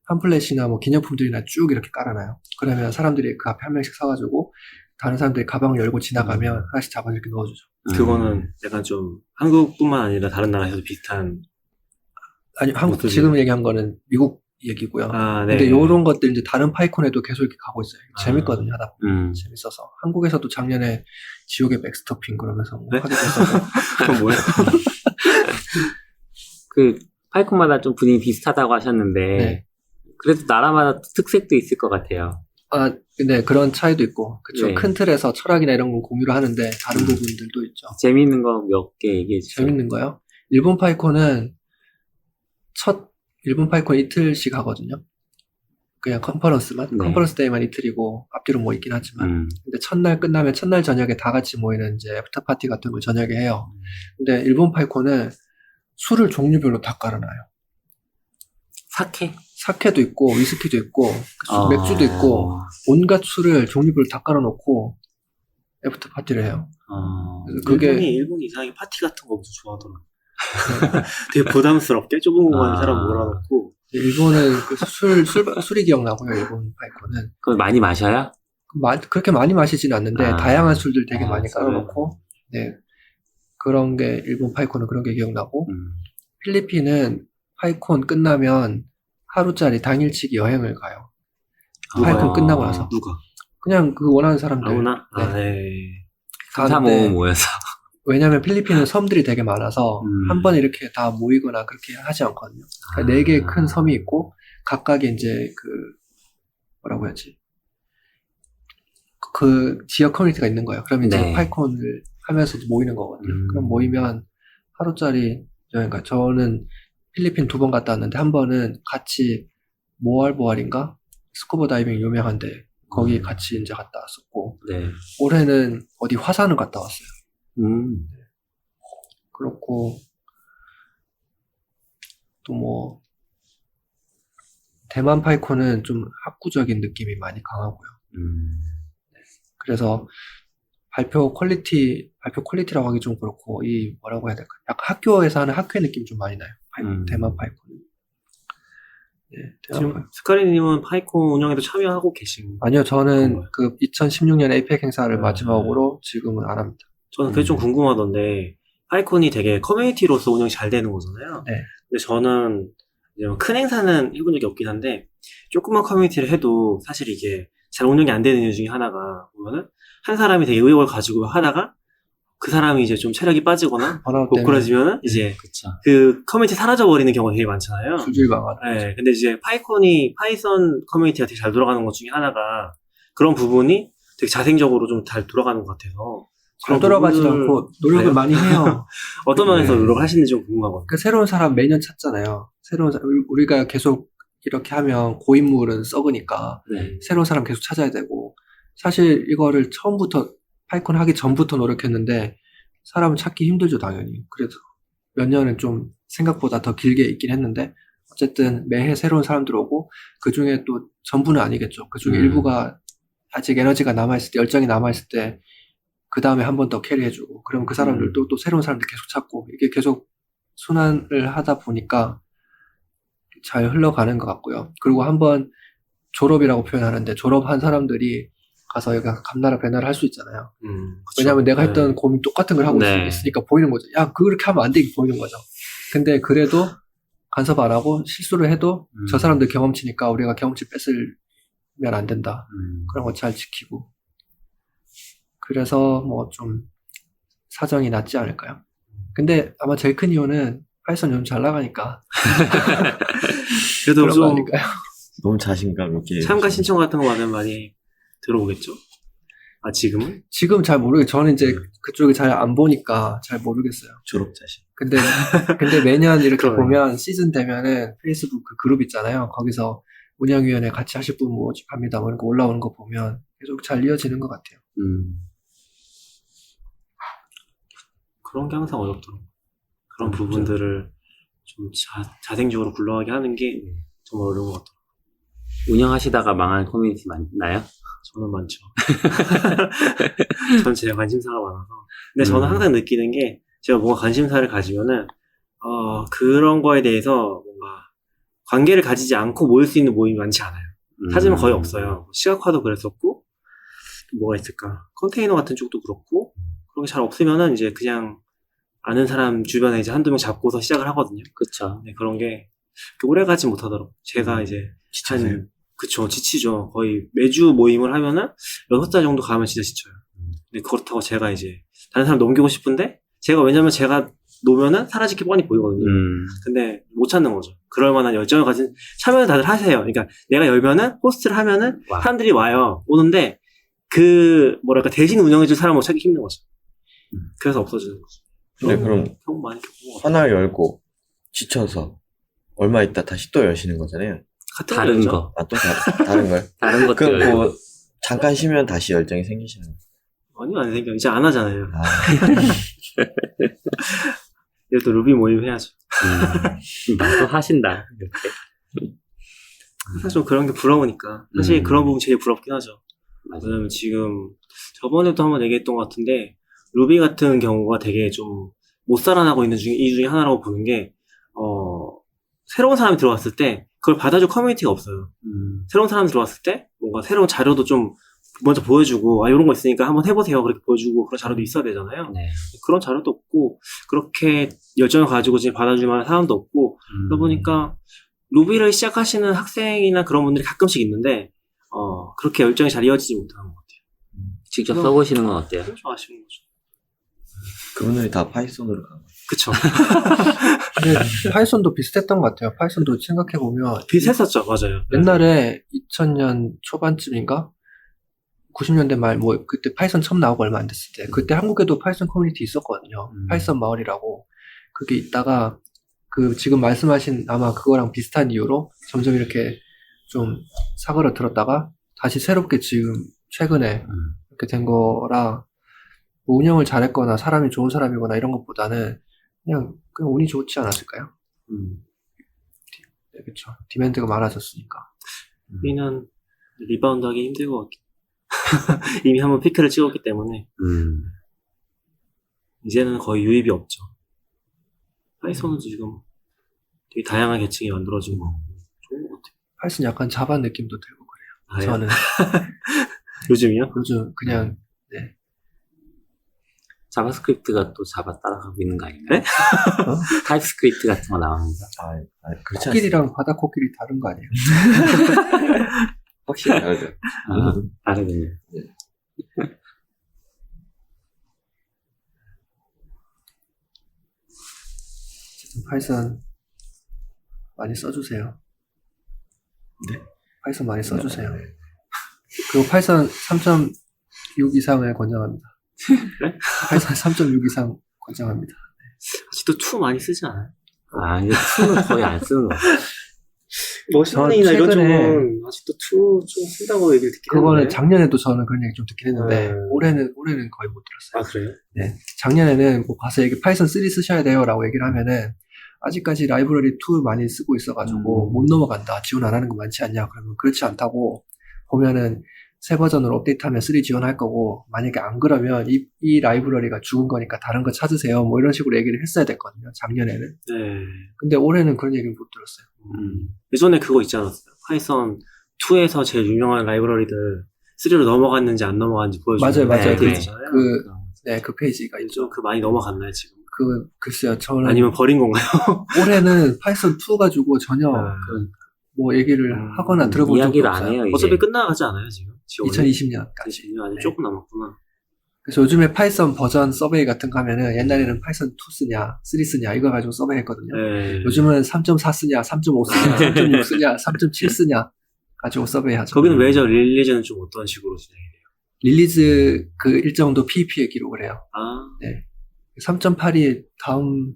Speaker 3: 팜플렛이나 뭐 기념품들이나 쭉 이렇게 깔아놔요. 그러면 사람들이 그 앞에 한 명씩 서가지고 다른 사람들이 가방을 열고 지나가면 하나씩 잡아서 이렇게 넣어주죠.
Speaker 1: 그거는 약간 좀 한국뿐만 아니라 다른 나라에서도 비슷한.
Speaker 3: 아니 한국
Speaker 1: 모습이-
Speaker 3: 지금 얘기한 거는 미국 얘기고요.
Speaker 1: 아, 네.
Speaker 3: 근데 요런 것들 이제 다른 파이콘에도 계속 이렇게 가고 있어요.
Speaker 1: 아.
Speaker 3: 재밌거든요, 하다 보면. 재밌어서. 한국에서도 작년에 지옥의 백스토핑 그러면서 뭐
Speaker 1: 네?
Speaker 3: 하기도 했었고.
Speaker 1: 그건 뭐야?
Speaker 2: 그 파이콘마다 좀 분위기 비슷하다고 하셨는데
Speaker 3: 네.
Speaker 2: 그래도 나라마다 특색도 있을 것 같아요.
Speaker 3: 아, 근데 그런 차이도 있고, 그쵸.
Speaker 2: 네.
Speaker 3: 큰 틀에서 철학이나 이런 건 공유를 하는데, 다른 부분들도 있죠.
Speaker 2: 재미있는 거 몇 개 얘기해 주세요.
Speaker 3: 재밌는 거요? 일본 파이콘은 일본 파이콘 이틀씩 하거든요. 그냥 컨퍼런스만,
Speaker 2: 네.
Speaker 3: 컨퍼런스 데이만 이틀이고, 앞뒤로 뭐 있긴 하지만. 근데 첫날 끝나면 첫날 저녁에 다 같이 모이는 이제 애프터 파티 같은 걸 저녁에 해요. 근데 일본 파이콘은 술을 종류별로 다 깔아놔요.
Speaker 2: 사케?
Speaker 3: 사케도 있고, 위스키도 있고, 맥주도 있고, 온갖 술을 종류별로 다 깔아놓고, 애프터 파티를 해요. 그래서 그게,
Speaker 1: 일본이 이상하게 파티 같은 거 엄청 좋아하더라고. 되게 부담스럽게 좁은 공간에
Speaker 2: 아.
Speaker 1: 사람 몰아놓고.
Speaker 3: 일본은 그 술이 기억나고요, 일본 파이콘은.
Speaker 2: 그걸 많이 마셔야?
Speaker 3: 그렇게 많이 마시진 않는데,
Speaker 2: 아.
Speaker 3: 다양한 술들 되게
Speaker 2: 아,
Speaker 3: 많이 깔아놓고, 네. 그런 게, 일본 파이콘은 그런 게 기억나고, 필리핀은 파이콘 끝나면 하루짜리 당일치기 여행을 가요. 파이콘 끝나고 나서.
Speaker 1: 누가?
Speaker 3: 그냥 그 원하는 사람들.
Speaker 1: 아무나?
Speaker 3: 네.
Speaker 1: 아, 네.
Speaker 2: 삼삼오오 모여서.
Speaker 3: 왜냐면 필리핀은 섬들이 되게 많아서 한 번에 이렇게 다 모이거나 그렇게 하지 않거든요. 그러니까 4개의 큰 섬이 있고 각각의 이제 그 뭐라고 해야지 그 지역 커뮤니티가 있는 거예요. 그럼 이제
Speaker 2: 네.
Speaker 3: 파이콘을 하면서 모이는 거거든요. 그럼 모이면 하루짜리 여행 가. 저는 필리핀 2번 갔다 왔는데 한 번은 같이 모알보알인가 스쿠버 다이빙 유명한데 거기 같이 이제 갔다 왔었고
Speaker 2: 네.
Speaker 3: 올해는 어디 화산을 갔다 왔어요. 그렇고 또 뭐 대만 파이콘은 좀 학구적인 느낌이 많이 강하고요. 그래서 발표 퀄리티라고 하기 좀 그렇고 이 뭐라고 해야 될까? 약간 학교에서 하는 학회 느낌 좀 많이 나요. 대만 파이콘은. 네, 대만
Speaker 1: 지금
Speaker 3: 파이콘.
Speaker 1: 스카리님은 파이콘 운영에도 참여하고 계신.
Speaker 3: 아니요, 저는
Speaker 1: 건가요?
Speaker 3: 그 2016년 에이펙 행사를
Speaker 1: 네.
Speaker 3: 마지막으로 지금은 안 합니다.
Speaker 1: 저는 그게 좀 궁금하던데, 파이콘이 되게 커뮤니티로서 운영이 잘 되는 거잖아요.
Speaker 3: 네.
Speaker 1: 근데 저는 이제 큰 행사는 해본 적이 없긴 한데, 조그만 커뮤니티를 해도 사실 이게 잘 운영이 안 되는 이유 중에 하나가 보면은, 한 사람이 되게 의욕을 가지고 하다가, 그 사람이 이제 좀 체력이 빠지거나,
Speaker 3: 번아웃 때문에
Speaker 1: 고꾸라지면은 이제
Speaker 2: 그쵸.
Speaker 1: 그 커뮤니티 사라져버리는 경우가 되게 많잖아요.
Speaker 3: 수질방안.
Speaker 1: 네, 근데 이제 파이썬 커뮤니티가 되게 잘 돌아가는 것 중에 하나가 그런 부분이 되게 자생적으로 좀 잘 돌아가는 것 같아서.
Speaker 3: 잘
Speaker 1: 그런
Speaker 3: 돌아가지도
Speaker 1: 부분을
Speaker 3: 않고 노력을
Speaker 1: 그래요?
Speaker 3: 많이 해요.
Speaker 1: 어떤 면에서
Speaker 2: 네.
Speaker 1: 노력을 하시는지 좀 궁금하거든요.
Speaker 3: 그 새로운 사람 매년 찾잖아요. 우리가 계속 이렇게 하면 고인물은 썩으니까
Speaker 2: 네.
Speaker 3: 새로운 사람 계속 찾아야 되고 사실 이거를 처음부터 파이콘 하기 전부터 노력했는데 사람은 찾기 힘들죠, 당연히. 그래도 몇 년은 좀 생각보다 더 길게 있긴 했는데 어쨌든 매해 새로운 사람들 오고 그 중에 또 전부는 아니겠죠. 그 중에 일부가 아직 에너지가 남아있을 때, 열정이 남아있을 때 그 다음에 한 번 더 캐리해주고 그럼 그 사람들도 또 새로운 사람들 계속 찾고 이게 계속 순환을 하다 보니까 잘 흘러가는 것 같고요. 그리고 한번 졸업이라고 표현하는데 졸업한 사람들이 가서 여기 감나라 배나라 할 수 있잖아요.
Speaker 1: 그쵸.
Speaker 3: 왜냐하면 내가
Speaker 1: 네.
Speaker 3: 했던 고민 똑같은 걸 하고
Speaker 2: 네.
Speaker 3: 있으니까 보이는 거죠. 야, 그렇게 하면 안 되게 보이는 거죠. 근데 그래도 간섭 안 하고 실수를 해도 저 사람들 경험치니까 우리가 경험치 뺏으면 안 된다. 그런 거 잘 지키고. 그래서 뭐 좀 사정이 낫지 않을까요? 근데 아마 제일 큰 이유는 파이썬 요즘 잘 나가니까
Speaker 1: 그래도
Speaker 3: 그런 거
Speaker 1: 좀
Speaker 3: 아닐까요?
Speaker 4: 너무 자신감 있게.
Speaker 1: 참가 신청 같은 거 받으면 많이 들어오겠죠? 아, 지금은?
Speaker 3: 지금 잘 모르겠어요. 저는 이제 그쪽에 잘 안 보니까 잘 모르겠어요.
Speaker 4: 졸업 자신.
Speaker 3: 근데 매년 이렇게
Speaker 1: 그러네.
Speaker 3: 보면 시즌 되면은 페이스북 그 그룹 있잖아요. 거기서 운영위원회 같이 하실 분 모집합니다. 뭐 이런 거 올라오는 거 보면 계속 잘 이어지는 것 같아요.
Speaker 1: 그런 게 항상 어렵더라고요. 그런 부분들을 좀 자생적으로 굴러가게 하는 게 정말 어려운 것 같아요.
Speaker 2: 운영하시다가 망한 커뮤니티 많나요?
Speaker 1: 저는 많죠. 전 제 관심사가 많아서. 근데 저는 항상 느끼는 게 제가 뭔가 관심사를 가지면은 그런 거에 대해서 뭔가 관계를 가지지 않고 모일 수 있는 모임이 많지 않아요. 찾으면 거의 없어요. 시각화도 그랬었고 또 뭐가 있을까? 컨테이너 같은 쪽도 그렇고 그런 게 잘 없으면은 이제 그냥 아는 사람 주변에 이제 한두 명 잡고서 시작을 하거든요.
Speaker 2: 그쵸.
Speaker 1: 네, 그런 게 오래 가지 못하더라고요. 제가 이제
Speaker 4: 지치세요?
Speaker 1: 그쵸, 지치죠. 거의 매주 모임을 하면은 6달 정도 가면 진짜 지쳐요. 근데 그렇다고 제가 이제 다른 사람 넘기고 싶은데 왜냐면 제가 놓으면은 사라질 게 뻔히 보이거든요. 근데 못 찾는 거죠. 그럴 만한 열정을 가진 참여는 다들 하세요. 그러니까 내가 열면은 호스트를 하면은
Speaker 2: 와.
Speaker 1: 사람들이 와요. 오는데 대신 운영해줄 사람을 못 찾기 힘든 거죠. 그래서 없어지는 거죠.
Speaker 4: 근데 그럼
Speaker 1: 경우 많이 겪은 것 같아요.
Speaker 4: 하나 열고 지쳐서 얼마 있다 다시 또 여시는 거잖아요.
Speaker 1: 같은
Speaker 2: 다른
Speaker 1: 거죠.
Speaker 2: 거.
Speaker 4: 아, 또 다른 걸?
Speaker 2: 다른 것들.
Speaker 4: 그럼 뭐 잠깐 쉬면 다시 열정이 생기시는 거예요?
Speaker 1: 아니요, 안 생겨. 이제 안 하잖아요.
Speaker 4: 아,
Speaker 1: 이제 또 루비 모임 해야죠.
Speaker 2: 또 하신다. 이렇게.
Speaker 1: 사실 좀 그런 게 부러우니까. 사실 그런 부분 제일 부럽긴 하죠.
Speaker 2: 맞아요.
Speaker 1: 왜냐면 지금 저번에도 한번 얘기했던 것 같은데 루비 같은 경우가 되게 좀 못 살아나고 있는 이유 중에 하나라고 보는 게 새로운 사람이 들어왔을 때 그걸 받아줄 커뮤니티가 없어요. 새로운 사람이 들어왔을 때 뭔가 새로운 자료도 좀 먼저 보여주고 이런 거 있으니까 한번 해보세요 그렇게 보여주고 그런 자료도 있어야 되잖아요.
Speaker 2: 네.
Speaker 1: 그런 자료도 없고 그렇게 열정을 가지고 지금 받아줄 만한 사람도 없고 그러다 보니까 루비를 시작하시는 학생이나 그런 분들이 가끔씩 있는데 그렇게 열정이 잘 이어지지 못하는 것 같아요.
Speaker 2: 직접 써보시는 건 어때요?
Speaker 1: 좀 아쉬운 거죠.
Speaker 4: 그분들이 다 파이썬으로 간 거예요.
Speaker 1: 그쵸.
Speaker 3: 근데 파이썬도 비슷했던 것 같아요. 파이썬도 생각해보면
Speaker 1: 비슷했었죠. 맞아요.
Speaker 3: 옛날에 2000년 초반쯤인가? 90년대 말, 그때 파이썬 처음 나오고 얼마 안 됐을 때, 그때 한국에도 파이썬 커뮤니티 있었거든요. 파이썬 마을이라고. 그게 있다가, 지금 말씀하신 아마 그거랑 비슷한 이유로 점점 이렇게 좀 사그러들었다가, 다시 새롭게 지금 최근에 이렇게 된 거라, 뭐 운영을 잘했거나 사람이 좋은 사람이거나 이런 것보다는 그냥 운이 좋지 않았을까요? 네, 그쵸. 디맨드가 많아졌으니까.
Speaker 1: 우리는 리바운드 하기 힘들 것 같긴 이미 한번 피크를 찍었기 때문에 이제는 거의 유입이 없죠. 파이썬은 지금 되게 다양한 계층이 만들어진 거 좋은 것 같아요.
Speaker 3: 파이썬 약간 자바 느낌도 들고 그래요. 저는
Speaker 1: 요즘이요?
Speaker 3: 요즘 그냥
Speaker 2: 자바스크립트가 또 자바 따라가고 있는 거 아닌가요?
Speaker 1: 네?
Speaker 2: 타입스크립트 같은 거 나옵니다.
Speaker 4: 그렇지 않습니다.
Speaker 3: 코끼리랑 바다 코끼리 다른 거 아니에요?
Speaker 4: 확실히 다르죠.
Speaker 2: 다르군요.
Speaker 3: 파이썬 많이 써주세요.
Speaker 4: 네?
Speaker 3: 파이썬 많이 써주세요. 그리고 파이썬 3.6 이상을 권장합니다. 파이썬 3.6 이상 권장합니다.
Speaker 1: 아직도 2 많이 쓰지 않아요?
Speaker 2: 이제 2는 거의 안 쓰는 것 같아요.
Speaker 1: 머신러닝이나 이런
Speaker 3: 최근에-
Speaker 1: 쪽은 아직도 2 좀 쓴다고 얘기를 듣긴
Speaker 3: 그거는
Speaker 1: 했는데.
Speaker 3: 작년에도 저는 그런 얘기 좀 듣긴 했는데
Speaker 1: 네.
Speaker 3: 올해는 거의 못 들었어요.
Speaker 1: 그래요?
Speaker 3: 네. 작년에는 뭐 가서 파이썬 3 쓰셔야 돼요 라고 얘기를 하면은 아직까지 라이브러리 2 많이 쓰고 있어가지고 못 넘어간다. 지원 안 하는 거 많지 않냐. 그러면 그렇지 않다고 보면은 새 버전으로 업데이트하면 3 지원할 거고 만약에 안 그러면 이 라이브러리가 죽은 거니까 다른 거 찾으세요. 뭐 이런 식으로 얘기를 했어야 됐거든요. 작년에는.
Speaker 1: 네.
Speaker 3: 근데 올해는 그런 얘기를 못 들었어요.
Speaker 1: 예전에 그거 있지 않았어요? 파이썬 2에서 제일 유명한 라이브러리들 3로 넘어갔는지 안 넘어갔는지 보여주는
Speaker 3: 맞아요.
Speaker 1: 그
Speaker 2: 네.
Speaker 1: 있잖아요.
Speaker 3: 그 페이지가 있죠.
Speaker 1: 그 많이 넘어갔나요 지금?
Speaker 3: 글쎄요. 저는
Speaker 1: 아니면 버린 건가요?
Speaker 3: 올해는 파이썬 2 가지고 전혀 뭐 얘기를 하거나 들어본 적도
Speaker 2: 이야기를
Speaker 3: 없어요.
Speaker 2: 안 해요. 이제.
Speaker 1: 어차피 끝나가지 않아요 지금? 지원이?
Speaker 3: 2020년까지.
Speaker 1: 2020년 아직
Speaker 3: 네.
Speaker 1: 조금 남았구나.
Speaker 3: 그래서 요즘에 파이썬 버전 서베이 같은 거 하면은 옛날에는 파이썬 2 쓰냐, 3 쓰냐 이거 가지고 서베이 했거든요.
Speaker 1: 네.
Speaker 3: 요즘은 3.4 쓰냐, 3.5 쓰냐, 3.6 쓰냐, 3.7 쓰냐 가지고 서베이하죠.
Speaker 1: 거기는 왜죠? 릴리즈는 좀 어떤 식으로 진행해요?
Speaker 3: 릴리즈 그 일정도 PEP에 기록을 해요.
Speaker 1: 아,
Speaker 3: 3.8이 다음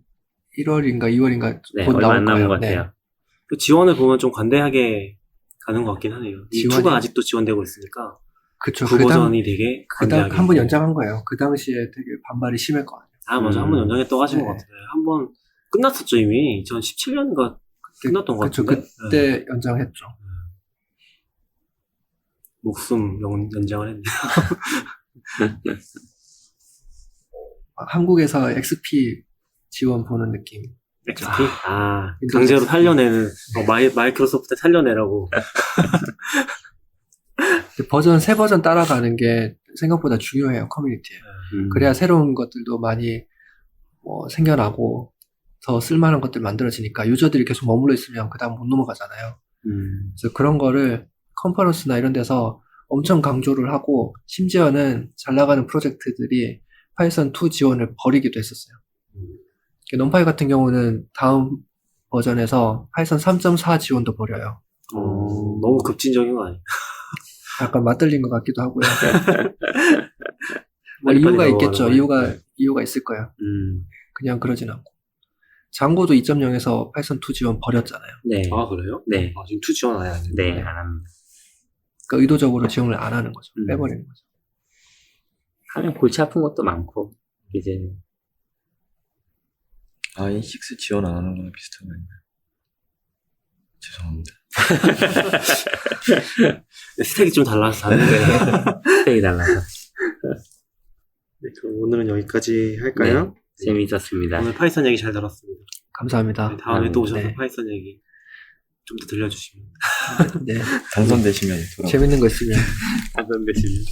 Speaker 3: 1월인가 2월인가
Speaker 2: 네,
Speaker 3: 곧
Speaker 2: 얼마
Speaker 3: 나올
Speaker 2: 안 남은
Speaker 3: 거예요.
Speaker 2: 것
Speaker 3: 네.
Speaker 2: 같아요.
Speaker 1: 그 지원을 보면 좀 관대하게 가는 것 같긴 하네요. 이
Speaker 3: 지원이-
Speaker 1: 2가 아직도 지원되고 있으니까
Speaker 3: 그쵸.
Speaker 1: 그 버전이 되게 관대하게.
Speaker 3: 한 번 연장한 거예요. 그 당시에 되게 반발이 심했거든요.
Speaker 1: 아, 맞아. 한 번
Speaker 2: 음.
Speaker 1: 연장했다고 하신
Speaker 3: 네.
Speaker 1: 것 같아요. 한 번 끝났었죠, 이미. 2017년인가 끝났던 것
Speaker 3: 그쵸.
Speaker 1: 같은데. 네.
Speaker 3: 그때 연장했죠.
Speaker 1: 목숨 연장을 했네.
Speaker 3: 한국에서 XP 지원 보는 느낌.
Speaker 1: XP? 아,
Speaker 3: 윈도우즈
Speaker 1: 강제로
Speaker 3: XP.
Speaker 1: 살려내는, 마이크로소프트 살려내라고.
Speaker 3: 버전, 새 버전 따라가는 게 생각보다 중요해요, 커뮤니티에. 그래야 새로운 것들도 많이 생겨나고 더 쓸만한 것들 만들어지니까 유저들이 계속 머물러 있으면 그 다음 못 넘어가잖아요. 그래서 그런 거를 컨퍼런스나 이런 데서 엄청 강조를 하고 심지어는 잘 나가는 프로젝트들이 파이썬 2 지원을 버리기도 했었어요. 넘파이 같은 경우는 다음 버전에서 파이썬 3.4 지원도 버려요.
Speaker 1: 너무 급진적인 거 아니에요?
Speaker 3: 약간 맞들린 것 같기도 하고요. 뭐
Speaker 1: 빨리빨리
Speaker 3: 이유가
Speaker 1: 넘어가는
Speaker 3: 있겠죠.
Speaker 1: 거예요.
Speaker 3: 이유가 있을 거예요. 그냥 그러진 않고. 장고도 2.0에서 파이썬 2 지원 버렸잖아요.
Speaker 2: 네.
Speaker 1: 아, 그래요?
Speaker 2: 네.
Speaker 1: 아, 지금 2 지원 아예 안 했는데.
Speaker 2: 네, 안 합니다.
Speaker 3: 그러니까 의도적으로 지원을 안 하는 거죠.
Speaker 2: 음.
Speaker 3: 빼버리는 거죠.
Speaker 2: 하면 골치 아픈 것도 많고, 이제,
Speaker 4: i6 지원 안 하는 거랑 비슷한 거 아닌가요? 죄송합니다.
Speaker 1: 스택이 좀 달라서 다른데.
Speaker 2: 스펙이 달라서.
Speaker 1: 네, 그럼 오늘은 여기까지 할까요?
Speaker 2: 재미있었습니다.
Speaker 1: 오늘 파이썬 얘기 잘 들었습니다.
Speaker 3: 감사합니다.
Speaker 1: 네, 다음에 또 오셔서
Speaker 3: 네.
Speaker 1: 파이썬 얘기 좀 더 들려주시면.
Speaker 3: 네.
Speaker 4: 당선되시면 돌아오세요.
Speaker 3: 재밌는 거 있으면
Speaker 2: 당선되시면.